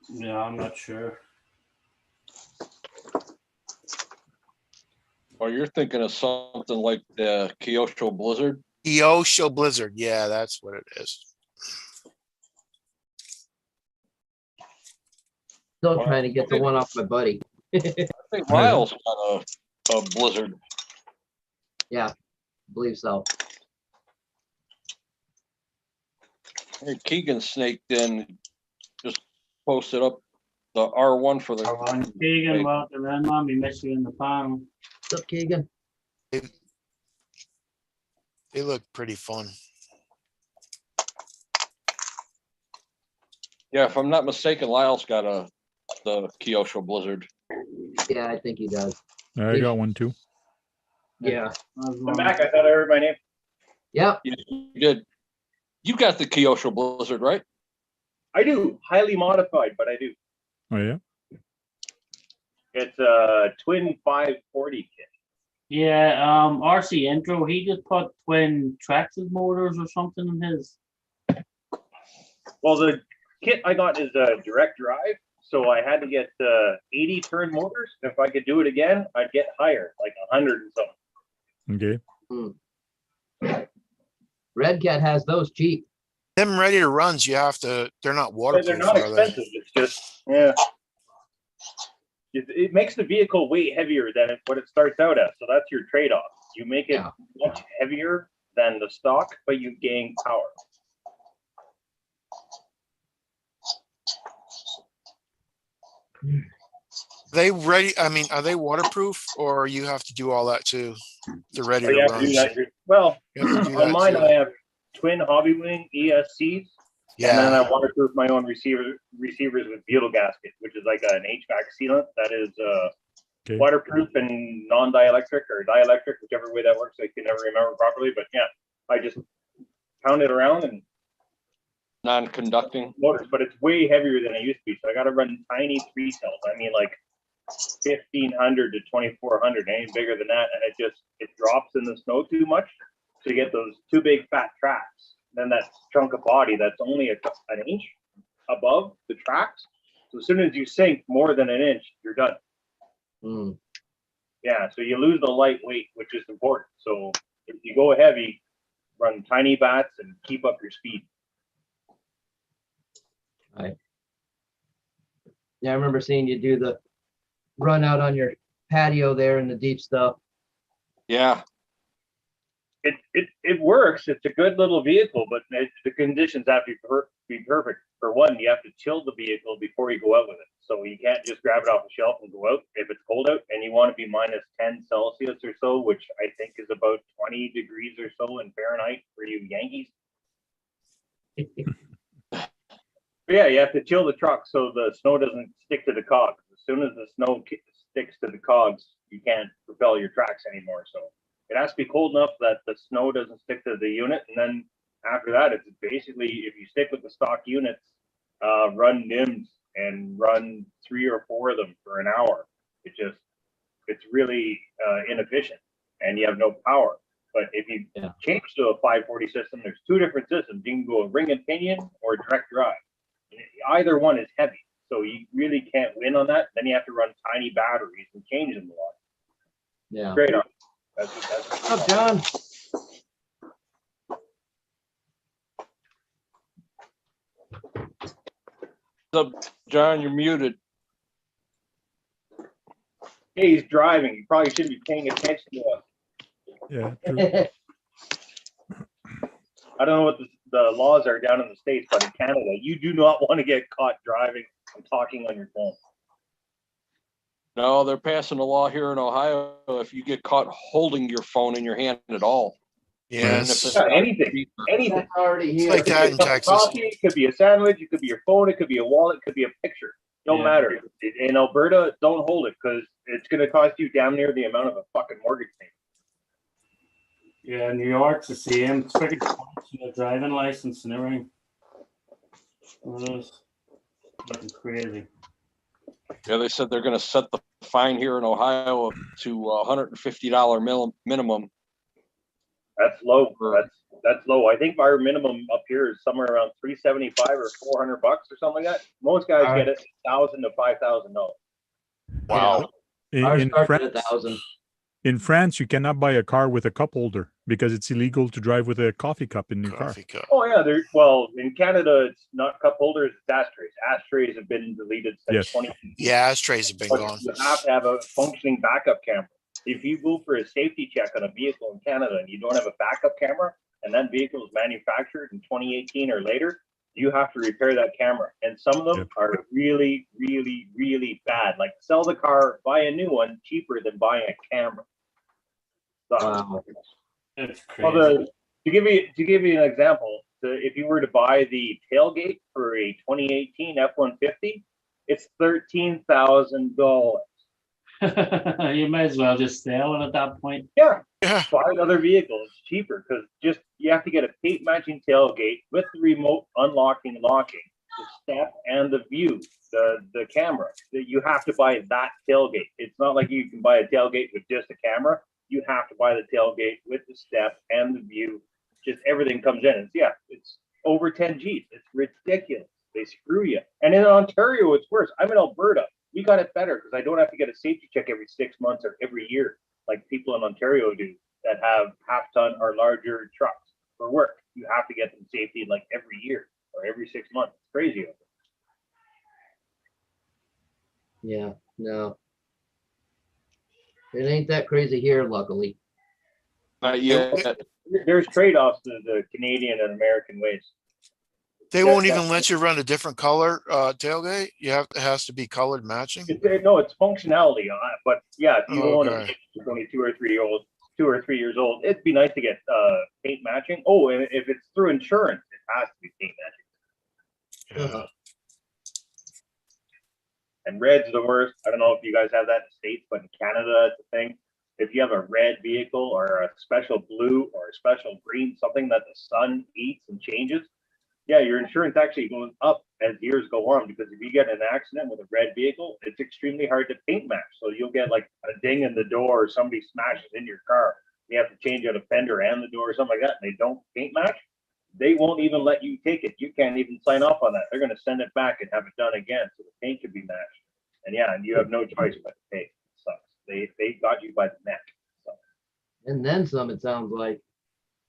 Yeah, I'm not sure. Or you're thinking of something like the Kyosho Blizzard. Kyosho Blizzard. Yeah, that's what it is. Still trying to get the one off my buddy. I think Miles got a Blizzard. Yeah, I believe so. Hey, Keegan snaked in, just posted up the R1 for the. R1. Keegan, welcome in, Mom. We miss you in the panel. What's up, Keegan? They look pretty fun. Yeah, if I'm not mistaken, Lyle's got the Kyosho Blizzard. Yeah, I think he does. I got one too. Yeah. I'm back. I thought I heard my name. Yep. Yeah, you did. You got the Kyosho Blizzard, right? I do. Highly modified, but I do. Oh yeah. It's a twin 540 kit. Yeah, RC intro, he just put twin Traxxas motors or something in his. Well, the kit I got is a direct drive, so I had to get 80 turn motors. If I could do it again, I'd get higher, like 100 and something. Okay. Red Cat has those cheap. Them ready to runs, you have to. They're not Yeah, waterproof. they're not are they? expensive. It's just, yeah. It makes the vehicle way heavier than what it starts out at. So that's your trade-off. You make it Yeah. much heavier than the stock, but you gain power. They ready? I mean, are they waterproof, or you have to do all that too? They're ready So you to have to do run. that. Well, You have to do on that mine, too. I have twin Hobby Wing ESCs, and then Yeah, I waterproof my own receivers with butyl gasket, which is like an HVAC sealant that is Okay. waterproof and non-dielectric or dielectric, whichever way that works. I can never remember properly, but yeah, I just pound it around and Non-conducting. motors, but it's way heavier than it used to be. So I got to run tiny 3 cells. I mean, like 1,500 to 2,400, anything bigger than that, and it drops in the snow too much to get those 2 big fat tracks. Then that chunk of body that's only an inch above the tracks. So as soon as you sink more than an inch, you're done. Mm. Yeah, so you lose the light weight, which is important. So if you go heavy, run tiny bats and keep up your speed. Yeah, I remember seeing you do the run out on your patio there in the deep stuff. Yeah, It works. It's a good little vehicle, but the conditions have to be perfect. For one, you have to chill the vehicle before you go out with it. So you can't just grab it off the shelf and go out if it's cold out, and you want to be minus 10 Celsius or so, which I think is about 20 degrees or so in Fahrenheit for you Yankees. But yeah, you have to chill the truck so the snow doesn't stick to the cogs. As soon as the snow sticks to the cogs, you can't propel your tracks anymore. So it has to be cold enough that the snow doesn't stick to the unit. And then after that, it's basically, if you stick with the stock units, run NIMS and run 3 or 4 of them for an hour. It's really inefficient and you have no power. But if you change to a 540 system, there's 2 different systems. You can go a ring and pinion or direct drive. Either one is heavy, so you really can't win on that. Then you have to run tiny batteries and change them a lot. Yeah. Great on. What's up, John? so, John, you're muted. Hey, he's driving. You probably shouldn't be paying attention to us. Yeah. True. I don't know what the laws are down in the States, but in Canada, you do not want to get caught driving and talking on your phone. No, they're passing a law here in Ohio. If you get caught holding your phone in your hand at all. yes. Yeah, anything. That's already It's here. like that in It could be a cup of Texas. coffee, it could be a sandwich, it could be your phone, it could be a wallet, it could be a picture. Don't Yeah. matter. In Alberta, don't hold it because it's going to cost you damn near the amount of a fucking mortgage payment. Yeah, New York's the same. It's freaking points in the driving license and everything. It is fucking crazy. Yeah, they said they're gonna set the fine here in Ohio to $150 minimum. That's low. That's low. I think our minimum up here is somewhere around $375 or $400 or something like that. Most guys get it $1,000 to $5,000. Wow. Ours In starts at France, 1,000. in France, you cannot buy a car with a cup holder because it's illegal to drive with a coffee cup in your car. Coffee cup. Oh yeah, well in Canada it's not cup holders, it's ashtrays. Ashtrays have been deleted since Yes. 20. Yeah, ashtrays have been But gone. you have to have a functioning backup camera. If you go for a safety check on a vehicle in Canada and you don't have a backup camera, and that vehicle is manufactured in 2018 or later, you have to repair that camera. And some of them Yep. are really, really, really bad. Like sell the car, buy a new one cheaper than buying a camera. So, Wow. It's crazy. well, to give you an example, if you were to buy the tailgate for a 2018 F-150, it's $13,000. You might as well just sell it at that point. Yeah, Yeah. buy another vehicle. It's cheaper because just you have to get a paint matching tailgate with the remote unlocking, locking, the step, and the view, the camera. You have to buy that tailgate. It's not like you can buy a tailgate with just a camera. You have to buy the tailgate with the step and the view. Just everything comes in. It's over 10 G's. It's ridiculous. They screw you. And in Ontario, it's worse. I'm in Alberta. We got it better because I don't have to get a safety check every 6 months or every year like people in Ontario do that have half-ton or larger trucks for work. You have to get them safety like every year or every 6 months. It's crazy. Yeah, no. It ain't that crazy here, luckily. Not yet. There's trade-offs to the Canadian and American ways. They won't even let you run a different color tailgate. It has to be colored matching. No, it's functionality on it. But yeah, if you own a Okay. vehicle that's only 2 or 3 years old, it'd be nice to get paint matching. Oh, and if it's through insurance, it has to be paint matching. Yeah. And red's the worst. I don't know if you guys have that in the States, but in Canada, it's a thing. If you have a red vehicle or a special blue or a special green, something that the sun eats and changes, yeah, your insurance actually goes up as years go on because if you get in an accident with a red vehicle, it's extremely hard to paint match. So you'll get like a ding in the door or somebody smashes in your car. You have to change out a fender and the door or something like that, and they don't paint match. They won't even let you take it. You can't even sign off on that. They're going to send it back and have it done again so the paint can be matched. And yeah, and you have no choice but to pay. It sucks. They got you by the neck. So. And then some, it sounds like.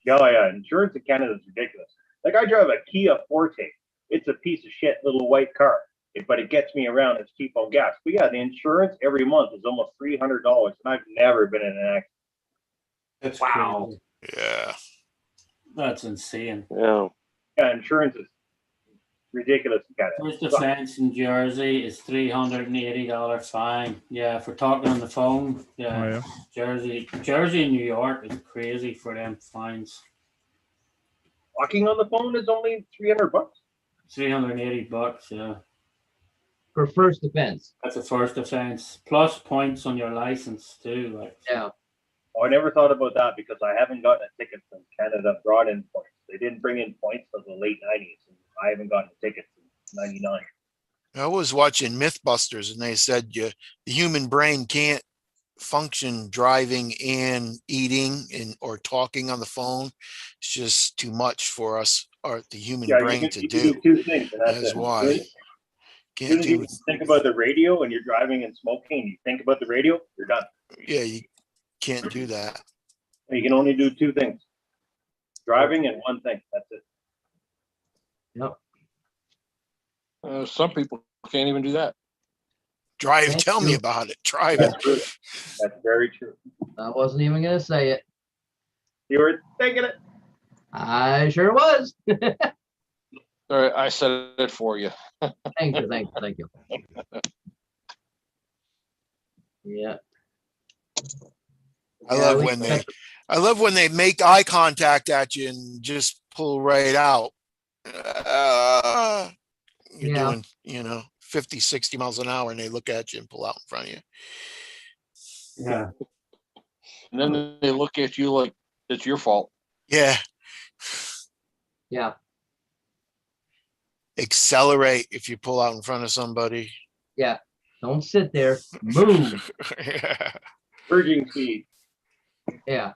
Yeah, insurance in Canada is ridiculous. Like I drive a Kia Forte. It's a piece of shit little white car, but it gets me around. It's cheap on gas. But yeah, the insurance every month is almost $300, and I've never been in an accident. That's Wow. crazy. Yeah. That's insane. Yeah. Yeah, insurance is ridiculous in Canada. First offense in Jersey is $380 fine. Yeah, for talking on the phone. Yeah, Oh, yeah. Jersey and New York is crazy for them fines. Talking on the phone is only $300. $380. Yeah, For first offense. that's a first offense plus points on your license too. Like, Yeah. Oh, I never thought about that because I haven't gotten a ticket from Canada brought in points. They didn't bring in points until the late 90s. And I haven't gotten a ticket since 99. I was watching Mythbusters and they said the human brain can't function driving and eating or talking on the phone. It's just too much for us or the human brain to you do. can do 2 things. And that's That's it. why. As Can't soon as you do. think about the radio and you're driving and smoking, and you think about the radio, you're done. Yeah, you can't do that. And you can only do 2 things. Driving and one thing. That's it. Yep. Some people can't even do that. Drive. Thank Tell me you. about it. Driving. That's true. That's very true. I wasn't even going to say it. You were thinking it. I sure was. All right, I said it for you. Thank you. Yeah. I Yeah, love we when they spent- I love when they make eye contact at you and just pull right out. You're Yeah. doing, 50, 60 miles an hour and they look at you and pull out in front of you. Yeah. And then they look at you like it's your fault. Yeah. Yeah. Accelerate if you pull out in front of somebody. Yeah. Don't sit there. Move. Yeah. Merging speed. Yeah.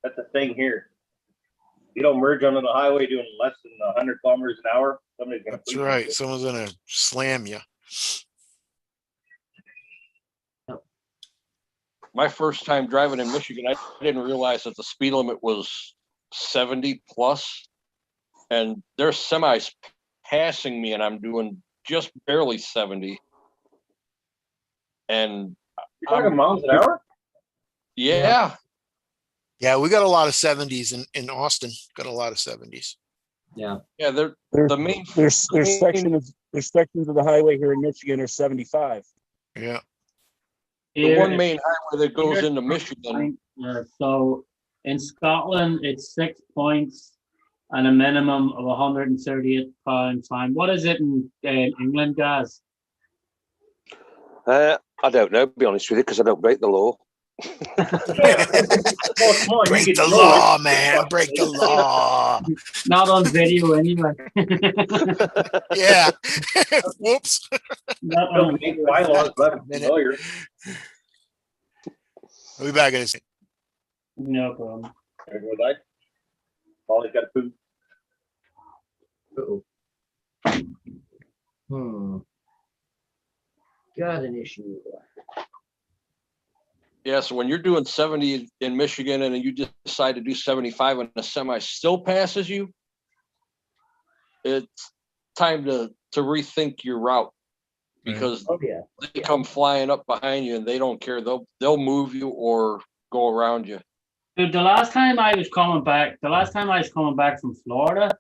That's a thing here. You don't merge onto the highway doing less than 100 kilometers an hour. Somebody's gonna. That's right. Someone's gonna slam you. My first time driving in Michigan, I didn't realize that the speed limit was 70 plus, and there's semis passing me, and I'm doing just barely 70. And You're talking miles an hour? yeah, Yeah, we got a lot of 70s in Austin. Got a lot of 70s. Yeah. they're the main. There's sections of the highway here in Michigan are 75. Yeah. The one main highway that goes into Michigan. So in Scotland, it's 6 points and a minimum of 138 pound fine. What is it in England, guys? I don't know, to be honest with you, because I don't break the law. Well, come on, Break you the can know law, it. man. Break the law. Not on video anyway. Yeah. Whoops. Not Don't on make bylaws, but I'm Minute. familiar. We'll be back in a second. No problem. There goes I. Polly's got food. Uh-oh. Got an issue. Yeah, so when you're doing 70 in Michigan and then you decide to do 75 and the semi still passes you, it's time to rethink your route, because Oh yeah. they come flying up behind you and they don't care. They'll move you or go around you. Dude, the last time I was coming back from Florida,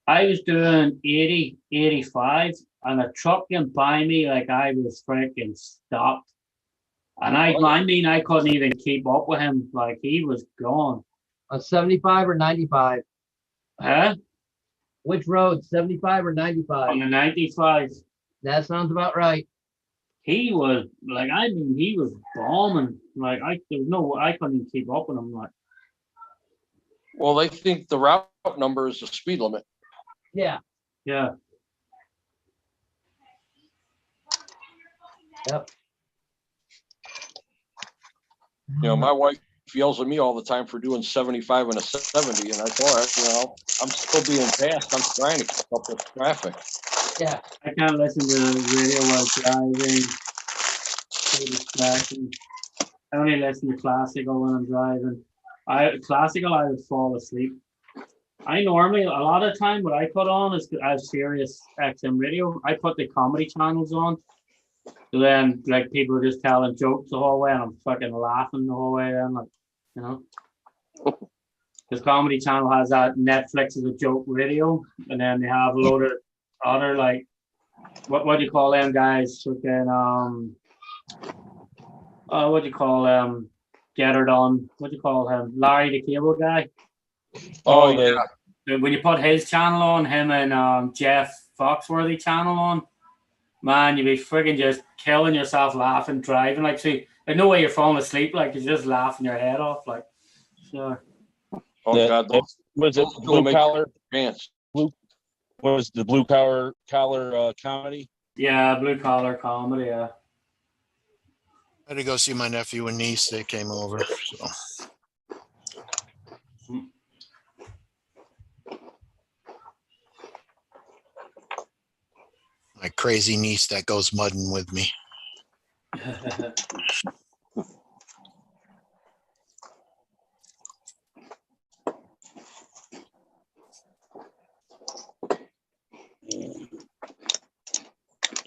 I was doing 80, 85, and a truck came by me like I was freaking stopped. And I couldn't even keep up with him. Like, he was gone. On 75 or 95? Huh? Which road? 75 or 95? On the 95. That sounds about right. He was like, he was bombing. Like, I couldn't even keep up with him. Like, Well, they think the route number is the speed limit. Yeah. yeah. Yep. You know, my wife yells at me all the time for doing 75 and a 70, and I tell her, I'm still being fast. I'm trying to keep up with traffic. Yeah. I can't listen to the radio while driving. So distracting. I only listen to classical when I'm driving. I would fall asleep. I normally, a lot of time, what I put on is I have Sirius XM radio. I put the comedy channels on. So then, like, people are just telling jokes the whole way, and I'm fucking laughing the whole way. Then, like, you know, because Comedy Channel has that Netflix is a joke radio, and then they have a load of other, like, what do you call them guys? Freaking what do you call them? Get Her Done. What do you call him? Larry the Cable Guy. Oh yeah. When you put his channel on, him and Jeff Foxworthy channel on, man, you'd be friggin' just killing yourself laughing, driving. Like, see, there's no way you're falling asleep. Like, you're just laughing your head off. Like, sure. Oh God, Was it blue collar pants? Was the blue collar comedy? Yeah, blue collar comedy. Yeah. I had to go see my nephew and niece. They came over. So. My crazy niece that goes mudding with me.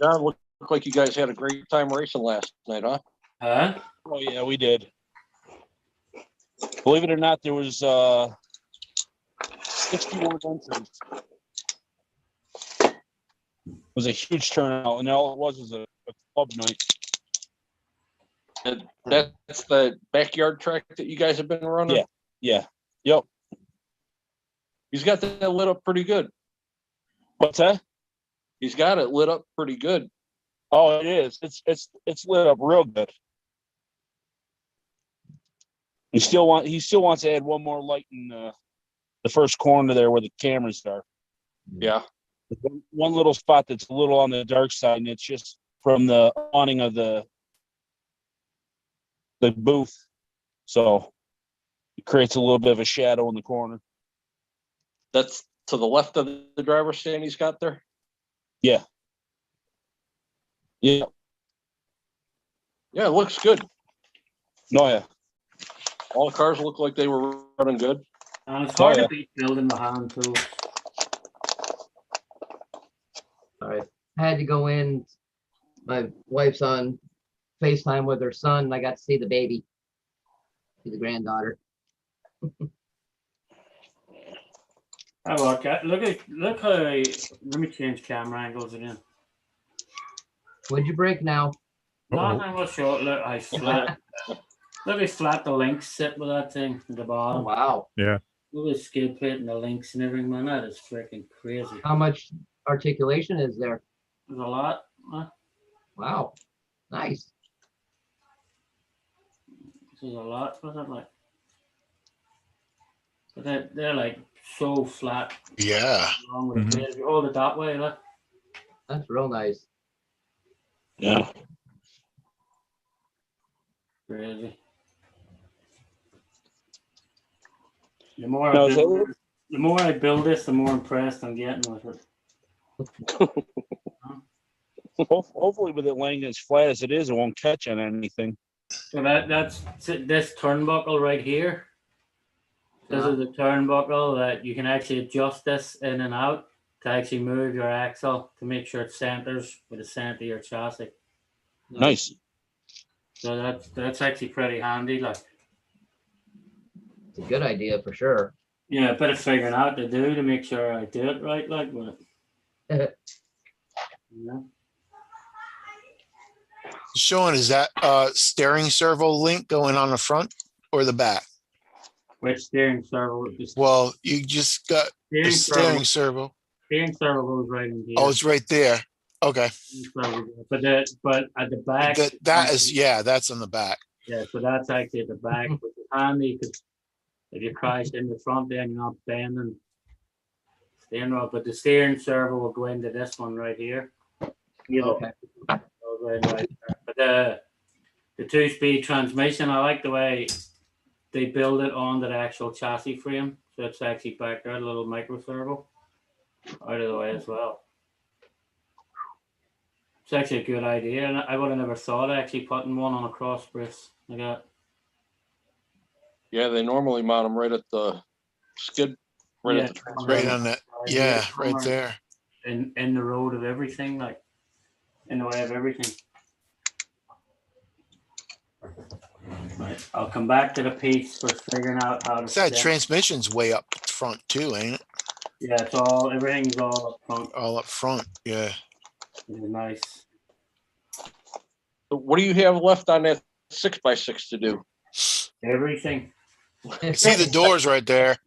John, looked like you guys had a great time racing last night, huh? Huh? Oh yeah, we did. Believe it or not, there was 61 entries. It was a huge turnout, and all it was a club night. And that's the backyard track that you guys have been running? Yeah. Yep. He's got that lit up pretty good. What's that? He's got it lit up pretty good. Oh, it is. It's lit up real good. He still wants to add one more light in the first corner there where the cameras are. Yeah. One little spot that's a little on the dark side, and it's just from the awning of the booth. So it creates a little bit of a shadow in the corner. That's to the left of the driver's stand he's got there. Yeah. Yeah. Yeah, it looks good. Oh, yeah. All the cars look like they were running good. And it's hard Oh, yeah. to beat building behind too. All right. I had to go in. My wife's on FaceTime with her son, and I got to see the baby. See the granddaughter. I look how let me change camera angles again. What'd you break now? Nothing was short. Look, I flat. Look how flat the links sit with that thing at the Oh, bottom. wow. Yeah. Look at the skid plate and the links and everything, man. That is freaking crazy. How much articulation is there? There's a lot. Wow. Nice. This is a lot. What's that like? But they're like so flat. Yeah. Along with the plate. If you hold it that way, look. That's real nice. Yeah. Crazy. The more Now, I build this, the more impressed I'm getting with it. Hopefully, with it laying as flat as it is, it won't catch on anything. So that's this turnbuckle right here. This is the turnbuckle that you can actually adjust this in and out to actually move your axle to make sure it centers with the center of your chassis. Nice. So that's actually pretty handy. Like, It's a good idea for sure. yeah, a bit of figuring out to do to make sure I do it right. Like, but yeah. Sean, is that steering servo link going on the front or the back? Which steering servo? Just Well, you just got the steering servo. Steering servo goes right in here. Oh, it's right there. Okay. But at the back. That is, yeah, that's on the back. Yeah, so that's actually at the back, which is handy because if you crash in the front, then you're not bending steering wheel. But the steering servo will go into this one right here. Okay. Right there. But the two-speed transmission, I like the way they build it onto the actual chassis frame. So it's actually back there, a little micro servo out of the way as well. It's actually a good idea, and I would have never thought of actually putting one on a cross brace like that. Yeah, they normally mount them right at the skid, right at the Right on that. Yeah, right there. In the road of everything, like in the way of everything. Right, I'll come back to the piece for figuring out how to. That transmission's way up front too, ain't it? Yeah, everything's all up front. All up front, yeah. It's nice. What do you have left on that 6x6 to do? Everything. See the doors right there.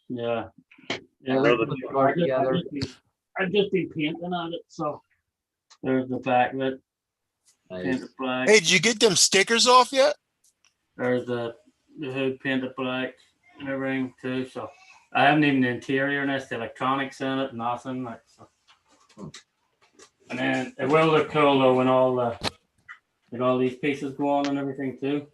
Yeah. I've just been painting on it, so there's the back of it. Painted black. Hey, did you get them stickers off yet? There's the hood painted black and everything too. So I haven't even the interior in this, the electronics in it, nothing like so. And then it will look cool though when all these pieces go on and everything too.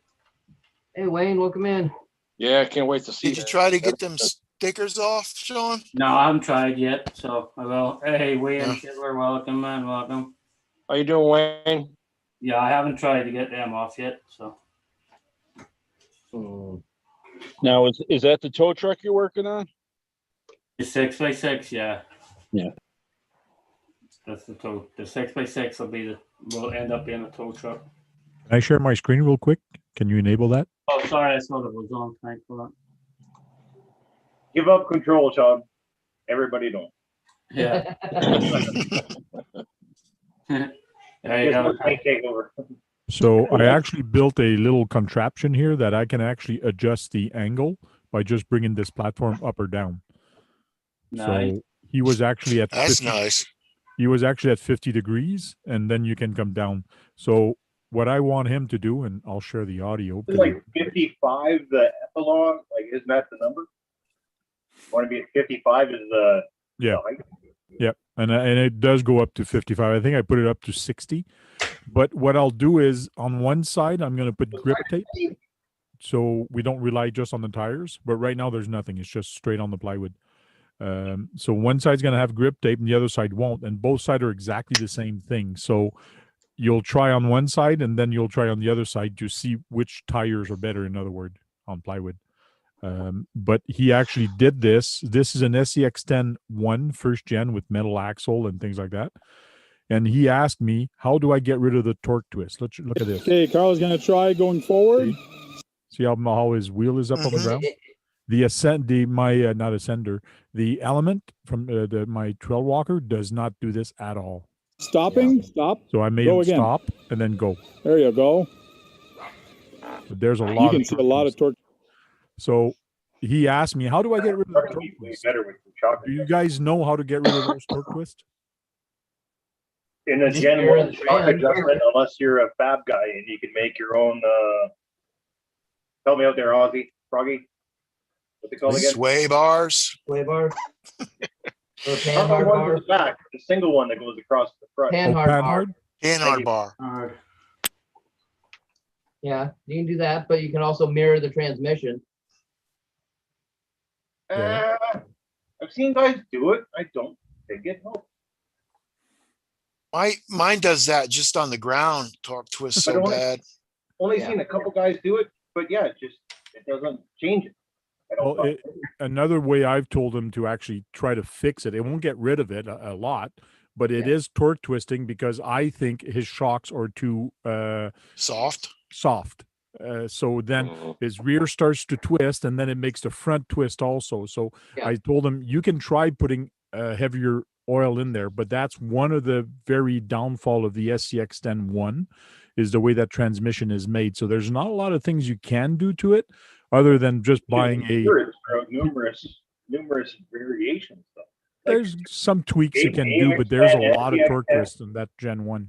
Hey Wayne, welcome in. Yeah, I can't wait to see. Did you try to get them stickers off, Sean? No, I haven't tried yet, so I will. Hey Wayne, Schindler, welcome, man, welcome. How you doing, Wayne? Yeah, I haven't tried to get them off yet, so. Now, is that the tow truck you're working on? The 6x6, yeah. Yeah. That's the tow. The 6x6 will end up being a tow truck. Can I share my screen real quick? Can you enable that? Oh, sorry, I thought it was on. Thanks for that. Give up control, Sean. Everybody don't. Yeah. There you go. Take over. So I actually built a little contraption here that I can actually adjust the angle by just bringing this platform up or down. Nice. So he was actually at That's 50, nice. He was actually at 50 degrees, and then you can come down. So what I want him to do, and I'll share the audio. Isn't like 55 the epilog? Like, isn't that the number? Want to be at 55 is the height? Yeah, and it does go up to 55. I think I put it up to 60. But what I'll do is on one side, I'm going to put grip tape, so we don't rely just on the tires. But right now, there's nothing. It's just straight on the plywood. So one side's going to have grip tape and the other side won't. And both sides are exactly the same thing. So you'll try on one side and then you'll try on the other side to see which tires are better, in other words, on plywood. But he actually did this. This is an SCX-10 1 first gen with metal axle and things like that. And he asked me, how do I get rid of the torque twist? Let's look at this. Okay, Carl's going to try going forward. See how his wheel is up on the ground? The not ascender, the element from my trail walker does not do this at all. Stopping, stop. So I made go him again. stop and then go. There you go. But there's a lot. You can see a lot of torque. So he asked me, how do I get rid of the torque twist? Do you guys know how to get rid of those torque twists? In a Gen 1 shock adjustment, unless you're a fab guy and you can make your own, help me out there, Ozzy, Froggy. What they call again? Sway bars. Sway bars. Or Not panhard the one bar. to the back, the single one that goes across the front. Panhard bar. Panhard bar. Yeah, you can do that, but you can also mirror the transmission. I've seen guys do it. I don't think it helps. Mine does that just on the ground. Torque twist so bad. Only seen a couple guys do it, but yeah, it doesn't change it. Well, another way I've told him to actually try to fix it, it won't get rid of it a lot, but it is torque twisting because I think his shocks are too soft. So then his rear starts to twist and then it makes the front twist also. So I told him, you can try putting heavier oil in there, but that's one of the very downfall of the SCX-10 1 is the way that transmission is made. So there's not a lot of things you can do to it other than just buying numerous variations. Though. There's some tweaks you can do, but there's a lot of torque twists in that Gen 1.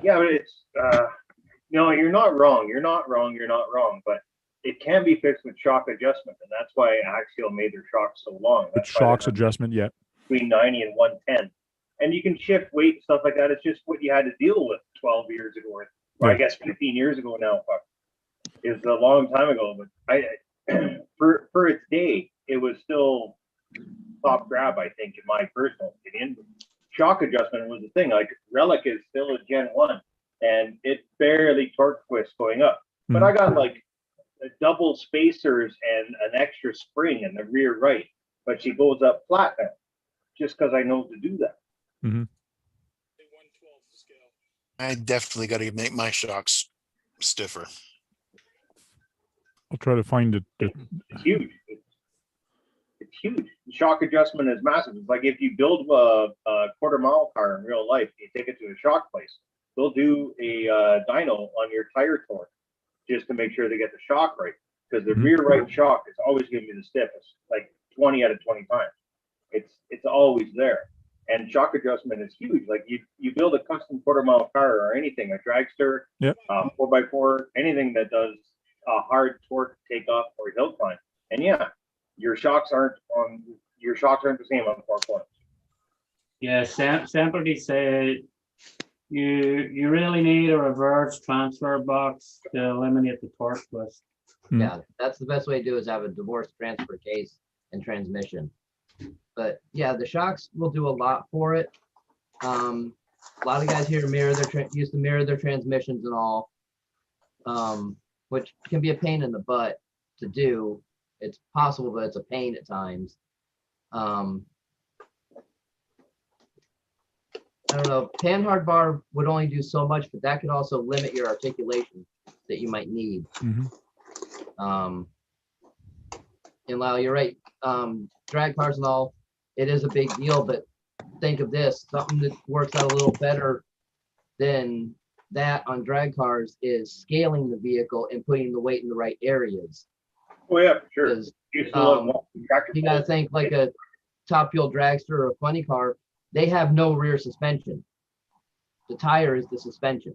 Yeah, but it's no, you're not wrong. You're not wrong. But it can be fixed with shock adjustment, and that's why Axial made their shocks so long. With shocks adjustment, between 90 and 110, and you can shift weight and stuff like that. It's just what you had to deal with 12 years ago, or I guess 15 years ago now. Is a long time ago, but I for its day, it was still top grab. I think, in my personal opinion, shock adjustment was the thing. Like Relic is still a Gen 1, and it barely torque twists going up. But I got like double spacers and an extra spring in the rear right, but she goes up flat now, just because I know to do that. I definitely got to make my shocks stiffer. I'll try to find it. It's huge. It's huge. Shock adjustment is massive. It's like if you build a quarter-mile car in real life, you take it to a shock place, they'll do a dyno on your tire torque just to make sure they get the shock right. Because the rear right shock is always giving you the stiffest, like 20 out of 20 times. It's always there. And shock adjustment is huge. Like you build a custom quarter-mile car or anything, a dragster, 4x4, anything that does a hard torque takeoff or hill climb, and your shocks aren't the same on 4 points. Yeah, somebody said you really need a reverse transfer box to eliminate the torque twist. Yeah, that's the best way to do is have a divorce transfer case and transmission. But yeah, the shocks will do a lot for it. A lot of guys here used to mirror their transmissions and all. Which can be a pain in the butt to do. It's possible, but it's a pain at times. I don't know. Panhard bar would only do so much, but that could also limit your articulation that you might need. And Lyle, you're right. Drag cars and all, it is a big deal, but think of this, something that works out a little better than that on drag cars is scaling the vehicle and putting the weight in the right areas. Oh yeah, for sure. You got to think like a top fuel dragster or a funny car, they have no rear suspension. The tire is the suspension.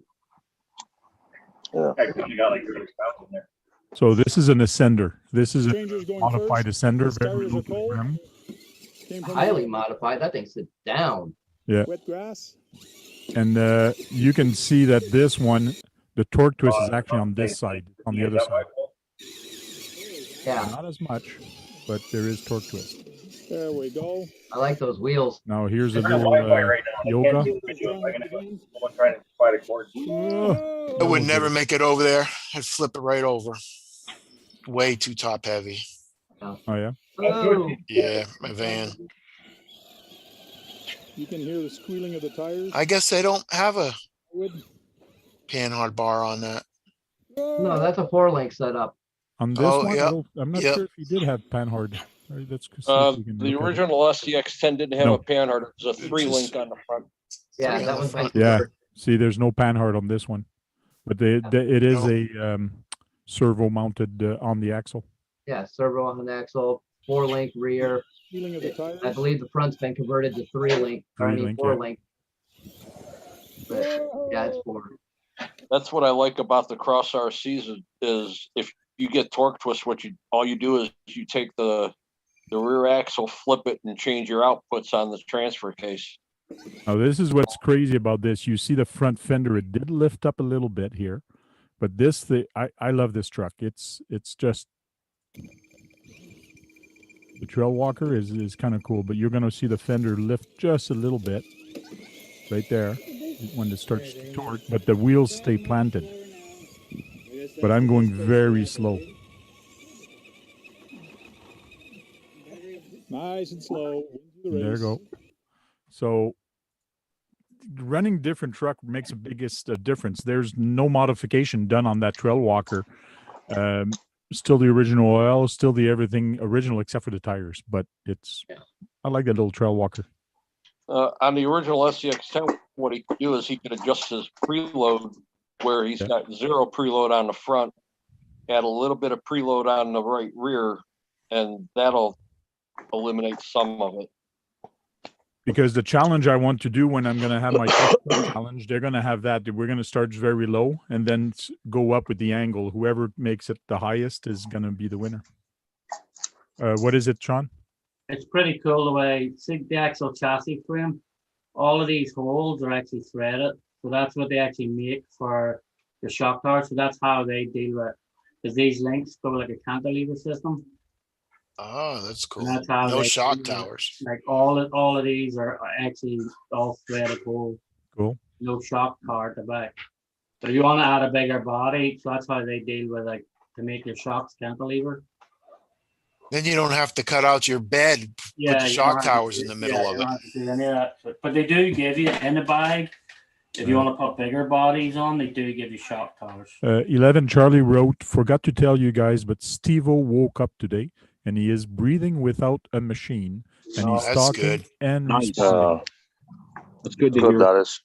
I actually got like really spout in there. So this is an ascender. This is a Strangers going modified first. ascender, His very tires low are to the cold. ground. Came from Highly modified. That thing sits down. Yeah, wet grass. and you can see that this one, the torque twist is actually on this side, on the Yeah, other that side. might- Yeah, Not as much, but there is torque twist. There we go. I like those wheels. Now here's a It's on little Wi-Fi right now. I yoga. can't see the video. I'm gonna have someone trying to find a cord. I would never make it over there. I'd flip it right over. Way too top heavy. Oh yeah. Oh, Yeah, my van. You can hear the squealing of the tires. I guess they don't have a Would- panhard bar on that. no, that's a 4-link setup. On this Oh, one, yep, I'm not yep. sure if he did have panhard. All right, let's see if we can The look at it. original SCX10 didn't have No. a panhard. It was a 3-link on the front. Yeah, Three on that the one's front. been Yeah. converted. See, there's no panhard on this one, but it is a servo mounted on the axle. Yeah, servo on the axle, 4-link rear. Feeling of the tires. I believe the front's been converted to 3-link, or I mean 3-link, yeah. 4-link. But yeah, it's 4. That's what I like about the Cross RCs is if you get torque twist, all you do is you take the rear axle, flip it, and change your outputs on the transfer case. Now this is what's crazy about this. You see the front fender; it did lift up a little bit here, but I love this truck. It's just the trail walker is kind of cool, but you're going to see the fender lift just a little bit right there when it starts to torque, but the wheels stay planted. But I'm going very slow. Nice and slow. Into the There you race. go. So running different truck makes the biggest difference. There's no modification done on that trail walker. Still the original oil, still the everything original except for the tires. But I like that little trail walker. On the original SCX10, what he could do is he could adjust his preload where he's got 0 preload on the front, add a little bit of preload on the right rear, and that'll eliminate some of it. Because the challenge I want to do when I'm going to have my challenge, they're going to have that. We're going to start very low and then go up with the angle. Whoever makes it the highest is going to be the winner. What is it, Sean? It's pretty cool the way, see the actual chassis frame. All of these holes are actually threaded. So that's what they actually make for the shock tower. So that's how they deal with, because these links go like a cantilever system. Oh, that's cool. And that's how No they shock deal with- towers. Like all of these are actually all threaded holes. Cool. No shock tower at the back. But if you want to add a bigger body, so that's how they deal with like to make your shocks cantilever. Then you don't have to cut out your bed, put the you don't shock have to towers do- in the middle you of don't it. have to do any of that. But they do give you in the bag. If you want to put bigger bodies on, they do give you shock towers. 11 Charlie wrote, forgot to tell you guys, but Steve-O woke up today and he is breathing without a machine and he's That's talking good. and Nice. responding. That's good to Good, hear. that is.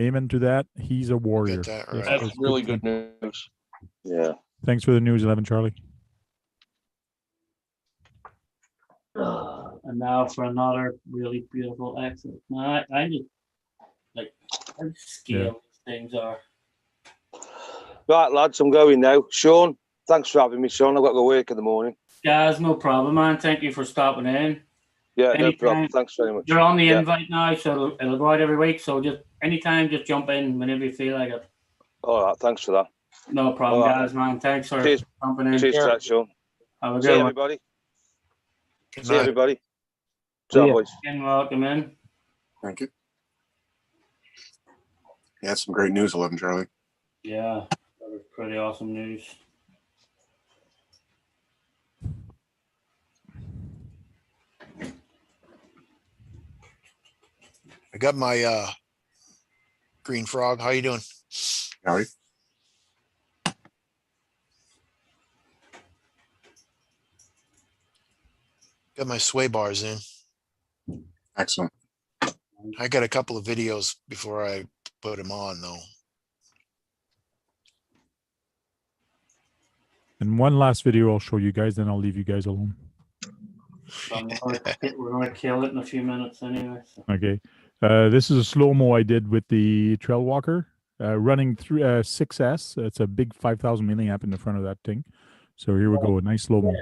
Amen to that. He's a warrior. Get that Yes, right. That's really good news. Yeah. Thanks for the news, 11 Charlie. And now for another really beautiful exit. Now I just like how scale these things are. Right, lads, I'm going now. Sean, thanks for having me, Sean. I've got to go work in the morning. Guys, no problem, man. Thank you for stopping in. Yeah, no Anytime. problem. Thanks very much. You're on the Yeah. invite now, so it'll go out every week. So just anytime, just jump in whenever you feel like it. All right, thanks for that. No problem, All right. guys, man. Thanks for Cheers. jumping in. Cheers to that, Sean. Have a See good you, one. everybody. Good See you, night. everybody. See Ciao, ya. boys. And welcome in. Thank you. Yeah, some great news, 11 Charlie. Yeah, that was pretty awesome news. I got my green frog. How you doing? Howdy. Got my sway bars in. Excellent. I got a couple of videos before I put them on though. And one last video I'll show you guys, then I'll leave you guys alone. So we're gonna kill it in a few minutes anyway. So. Okay. This is a slow-mo I did with the Trail Walker, running through 6S. It's a big 5,000 milliamp in the front of that thing. So here we go, a nice slow-mo.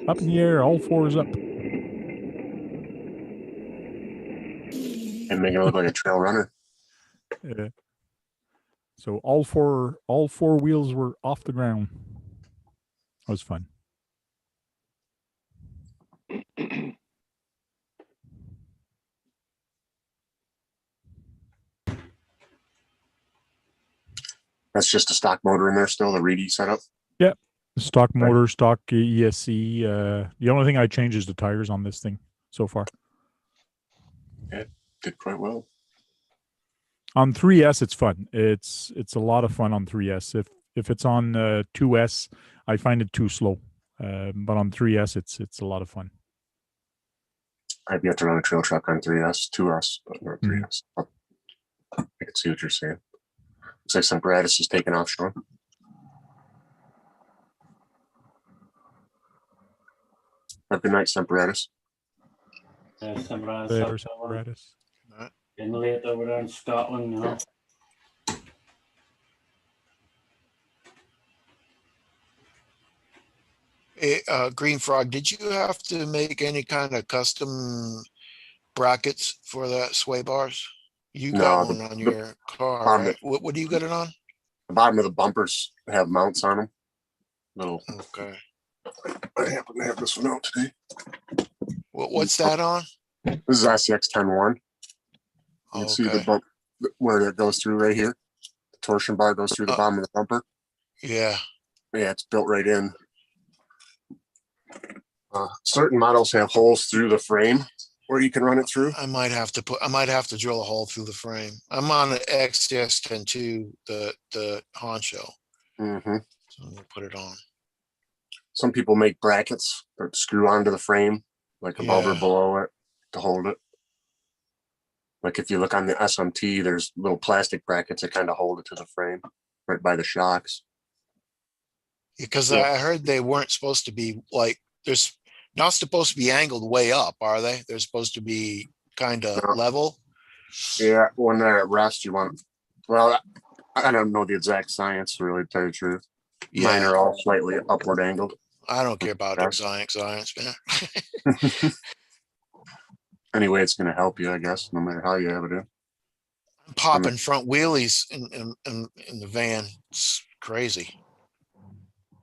Up in the air, all fours up. And making it look like a trail runner. Yeah. So all four wheels were off the ground. That was fun. That's just a stock motor in there still, the Reedy setup. Yeah. Stock motor, stock ESC. The only thing I changed is the tires on this thing so far. It did quite well. On 3S, it's fun. It's a lot of fun on 3S. If it's on 2S, I find it too slow. But on 3S, it's a lot of fun. I've yet to run a trail truck on 3S, 2S, but not 3S. I can see what you're saying. Looks like some Gratis is taking off, Sean. Have a good night, Sempratus. There's apparatus. Getting late over there in Scotland, you know. Hey, Green Frog, did you have to make any kind of custom brackets for that sway bars? You got one on your car, right? What do you got it on? The bottom of the bumpers have mounts on them. Little. Okay. I happen to have this one out today. What's that on? This is SCX 10-1. You can see the bump where it goes through right here. The torsion bar goes through the bottom of the bumper. Yeah. Yeah, it's built right in. Certain models have holes through the frame where you can run it through. I might have to drill a hole through the frame. I'm on the XCS 10-2, the Honcho. Mm-hmm. So I'm gonna put it on. Some people make brackets that screw onto the frame, like above or below it, to hold it. Like if you look on the SMT, there's little plastic brackets that kind of hold it to the frame, right by the shocks. Because I heard they weren't supposed to be like, there's not supposed to be angled way up, are they? They're supposed to be kind of level. Yeah, when they're at rest, you want. Well, I don't know the exact science, really, to tell you the truth. Yeah. Mine are all slightly upward angled. I don't care about science, man. Anyway, it's going to help you, I guess, no matter how you have it in. I'm popping front wheelies in the van. It's crazy.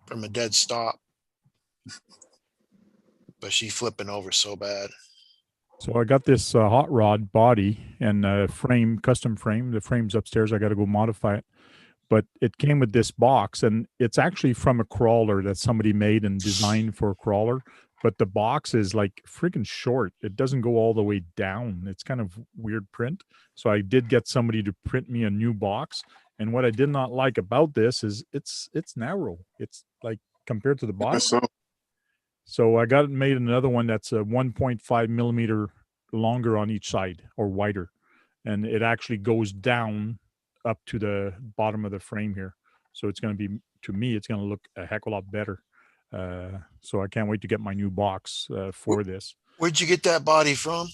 From a dead stop. But she flipping over so bad. So I got this hot rod body and frame, custom frame. The frame's upstairs. I got to go modify it. But it came with this box, and it's actually from a crawler that somebody made and designed for a crawler. But the box is like freaking short. It doesn't go all the way down. It's kind of weird print. So I did get somebody to print me a new box. And what I did not like about this is it's narrow. It's like compared to the bottom. So I got made another one that's a 1.5 millimeter longer on each side or wider. And it actually goes down up to the bottom of the frame here. So it's going to be, to me, it's going to look a heck of a lot better. So I can't wait to get my new box for this. Where'd you get that body from?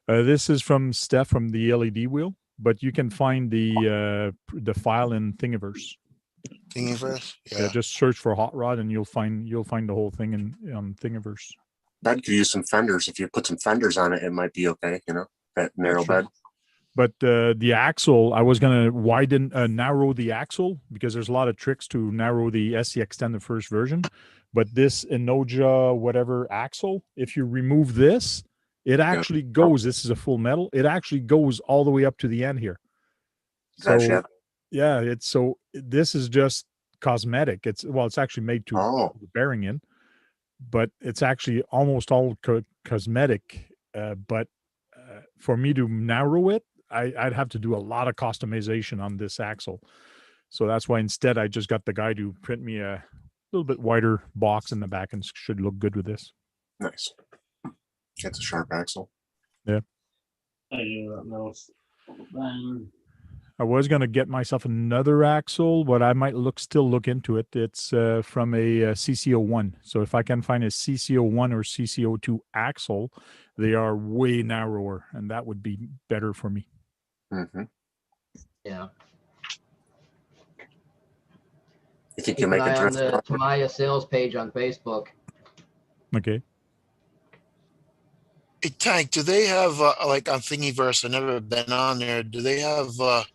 This is from Steph from the LED wheel, but you can find the file in Thingiverse. Thingiverse, yeah. Just search for hot rod and you'll find the whole thing in Thingiverse. Bed could use some fenders. If you put some fenders on it, it might be okay. You know, that narrow bed. But the axle, I was gonna narrow the axle because there's a lot of tricks to narrow the SCX10, the first version. But this Enoja whatever axle, if you remove this, it actually goes. This is a full metal. It actually goes all the way up to the end here. So yeah, this is just cosmetic. It's actually made to put the bearing in, but it's actually almost all cosmetic. But for me to narrow it, I'd have to do a lot of customization on this axle. So that's why instead I just got the guy to print me a little bit wider box in the back and should look good with this. Nice. It's a sharp axle. Yeah. I was gonna get myself another axle, but I might still look into it. It's from a CC01. So if I can find a CC01 or CC02 axle, they are way narrower, and that would be better for me. Mm-hmm. Yeah. You think Keep you'll an make eye a on drift? the Tamaya sales page on Facebook. Okay. Hey, Tank, do they have like on Thingiverse? I've never been on there. Do they have the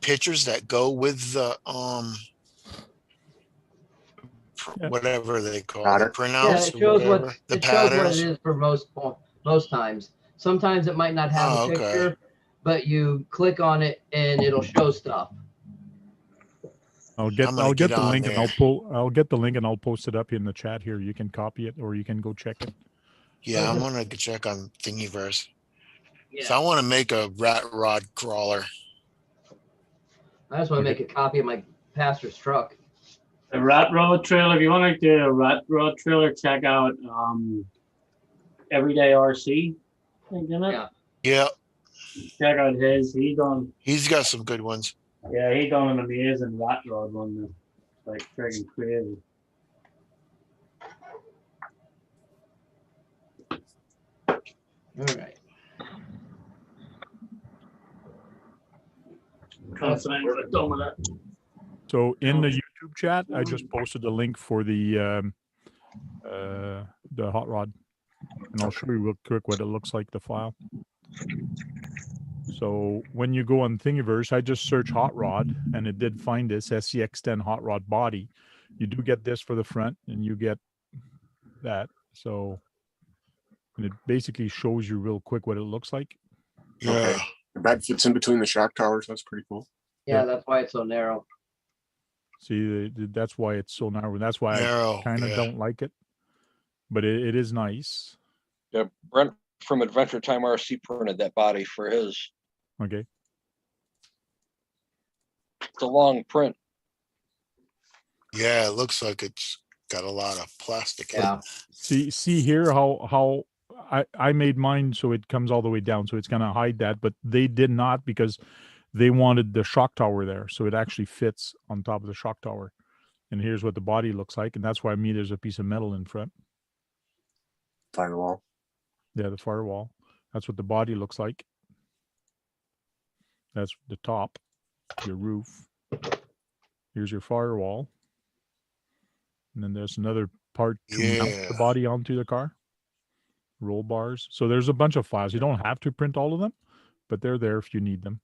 pictures that go with the Yeah. whatever they call Got the it. Yeah, printouts it or shows whatever, what the it shows what it patterns? is for most times. Sometimes it might not have Oh, a okay. picture, but you click on it and it'll show stuff. I'll get I'm gonna get the on link and there. I'll get the link and I'll post it up in the chat here. You can copy it or you can go check it. Yeah, I'm gonna check on Thingiverse. Yeah. So I want to make a rat rod crawler. I just want to make a copy of my pastor's truck. The Rat Road Trailer. If you want to do a Rat Road Trailer, check out Everyday RC. Isn't it? Yeah. Yeah, Check out his. he's got some good ones. Yeah, he done an amazing Rat Road one. Like friggin' crazy. All right. Confident we're done with that. So in the YouTube chat, I just posted a link for the hot rod, and I'll show you real quick what it looks like, the file. So when you go on Thingiverse, I just search hot rod, and it did find this SCX10 hot rod body. You do get this for the front, and you get that. So and it basically shows you real quick what it looks like. Yeah. Okay. The bed fits in between the shock towers. That's pretty cool. Yeah, that's why it's so narrow. See, that's why it's so narrow. That's why Narrow, I kind of yeah. don't like it, but it is nice. Yeah, Brent from Adventure Time RC printed that body for his. Okay. It's a long print. Yeah, it looks like it's got a lot of plastic in it. Yeah. See here how I made mine so it comes all the way down, so it's gonna hide that, but they did not because they wanted the shock tower there, so it actually fits on top of the shock tower. And here's what the body looks like, and that's why there's a piece of metal in front. Firewall. Yeah, the firewall. That's what the body looks like. That's the top, your roof. Here's your firewall. And then there's another part to mount the body onto the car. Roll bars. So there's a bunch of files. You don't have to print all of them, but they're there if you need them.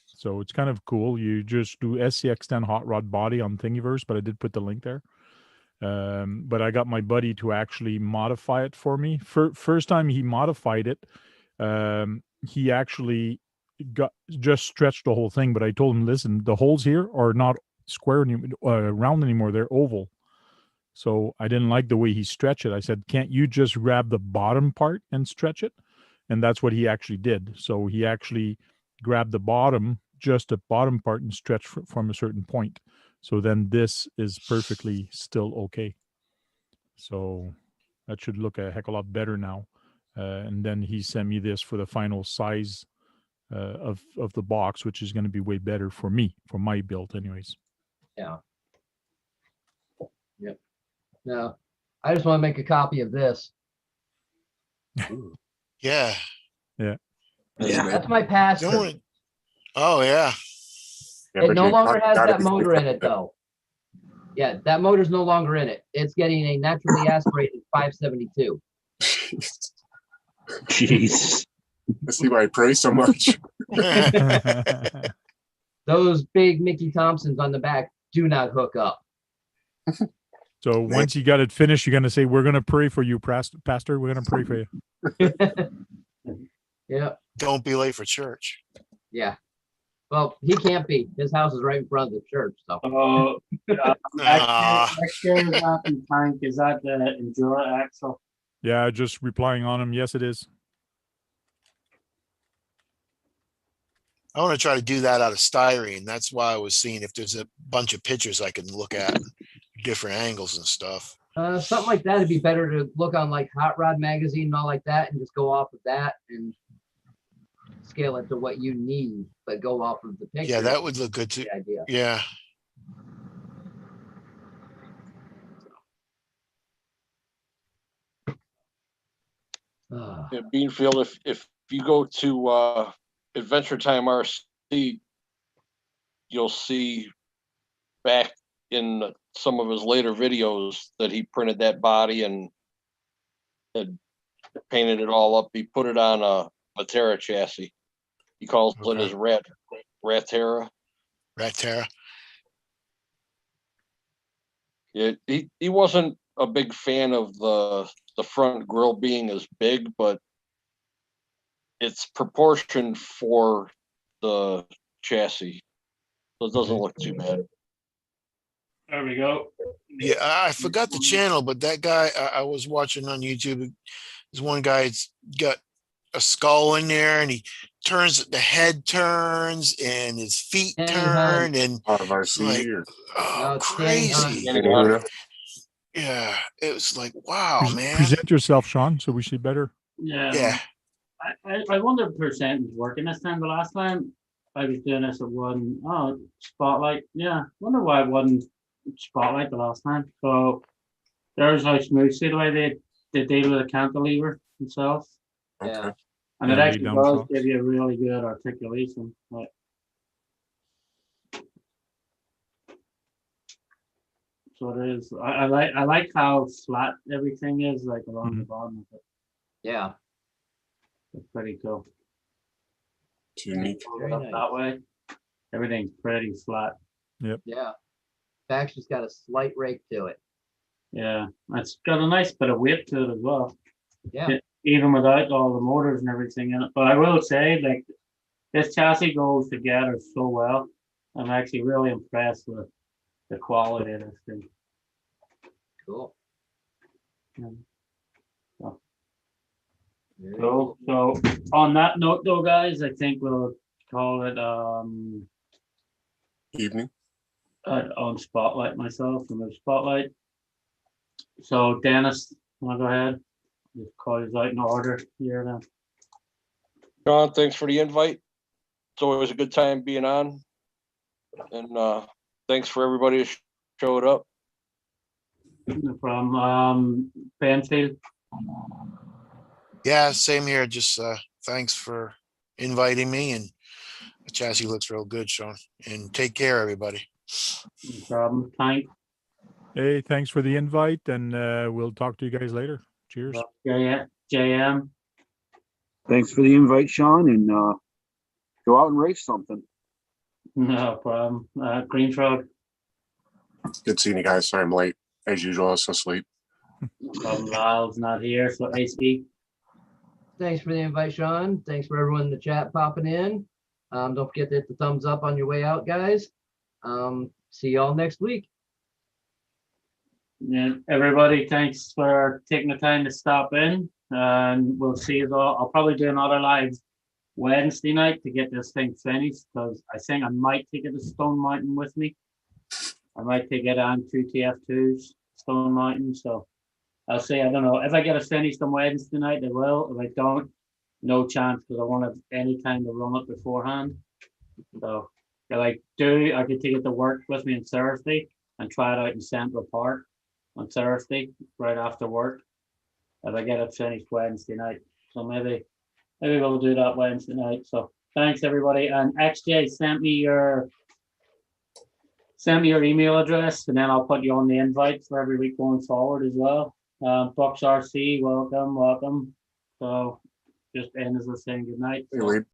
So it's kind of cool. You just do SCX10 hot rod body on Thingiverse, but I did put the link there. But I got my buddy to actually modify it for me. First time he modified it, he actually just stretched the whole thing. But I told him, listen, the holes here are not square round anymore. They're oval. So I didn't like the way he stretched it. I said, can't you just grab the bottom part and stretch it? And that's what he actually did. So he actually grabbed the bottom, just the bottom part, and stretched from a certain point. So then this is perfectly still okay. So that should look a heck of a lot better now. And then he sent me this for the final size of the box, which is going to be way better for me, for my build anyways. Yeah. Yep. No, I just want to make a copy of this. Yeah. Yeah. Yeah. That's my pastor. Oh, yeah. It no longer has that motor in it, though. Yeah, that motor's no longer in it. It's getting a naturally aspirated 572. Jeez. I see why I pray so much. Those big Mickey Thompsons on the back do not hook up. So once you got it finished, you're going to say, we're going to pray for you, Pastor. We're going to pray for you. Yeah. Don't be late for church. Yeah. Well, he can't be. His house is right in front of the church. So. Next year is that in Tank. Is that the Endura axle? Yeah, just replying on him. Yes, it is. I want to try to do that out of styrene. That's why I was seeing if there's a bunch of pictures I can look at, different angles and stuff. Something like that would be better to look on like Hot Rod magazine and all like that, and just go off of that. And scale it to what you need, but go off of the picture. Yeah, that would look good too. The idea. Yeah. Ah, Yeah, Beanfield, if you go to Adventure Time RC, you'll see back in some of his later videos that he printed that body and had painted it all up. He put it on a Matera chassis. He calls it Okay. his Ratera. Ratera. Yeah, he wasn't a big fan of the front grille being as big, but it's proportioned for the chassis, so it doesn't look too bad. There we go. Yeah, I forgot the channel, but that guy I was watching on YouTube. There's one guy that's got a skull in there, and he turns, the head turns, and his feet Danny turn, Hunt. and it's like, RC or oh, No, it's Danny Hunt. crazy. Danny Hunt. Yeah, it was like, wow, man. Present yourself, Sean, so we see better. Yeah. Yeah, I wonder if percent was working this time. The last time I was doing this, it wasn't. Oh, spotlight. Yeah. Wonder why it wasn't spotlight the last time. So there's how smooth. See the way they deal with the cantilever themselves. Yeah. okay. And Yeah, it lay actually down does shocks. give you a really good articulation. Like, so it is. I like how flat everything is, like along the bottom of it. Yeah. It's pretty cool. It's unique. Very Up nice. that way, everything's pretty flat. Yeah. Fact's just got a slight rake to it. Yeah, it's got a nice bit of weight to it as well. Yeah. Even without all the motors and everything in it. But I will say, like, this chassis goes together so well. I'm actually really impressed with the quality of this thing. Cool. Yeah. So, Very cool. So on that note though, guys, I think we'll call it Evening. on Spotlight myself from the Spotlight. So Dennis, wanna go ahead? Just call you out in order here then. John, thanks for the invite. It's always a good time being on. And thanks for everybody who showed up. No problem. Banfield. yeah, same here. Just thanks for inviting me, and the chassis looks real good, Sean. And take care, everybody. No problem. Tank. Hey, thanks for the invite, and we'll talk to you guys later. Cheers. Yeah, JM. Thanks for the invite, Sean, and go out and race something. No problem. Green Frog. Good seeing you guys. Sorry I'm late. As usual, I was asleep. No problem. Lyle's not here, so AC. Thanks for the invite, Sean. Thanks for everyone in the chat popping in. Don't forget to hit the thumbs up on your way out, guys. See y'all next week. Yeah, everybody, thanks for taking the time to stop in. And we'll see you all. I'll probably do another live Wednesday night to get this thing finished, because I think I might take it to Stone Mountain with me. I might take it on 2 TF2s, Stone Mountain. So I'll see. I don't know. If I get it finished on Wednesday night, I will. If I don't, no chance, because I won't have any time to run it beforehand. So if I do, I could take it to work with me on Thursday and try it out in Central Park on Thursday, right after work. If I get it finished Wednesday night. So maybe we'll do that Wednesday night. So thanks everybody. And XJ, send me your email address, and then I'll put you on the invite for every week going forward as well. Bucks RC, welcome. So just end as we're saying good night. Hey, Wade.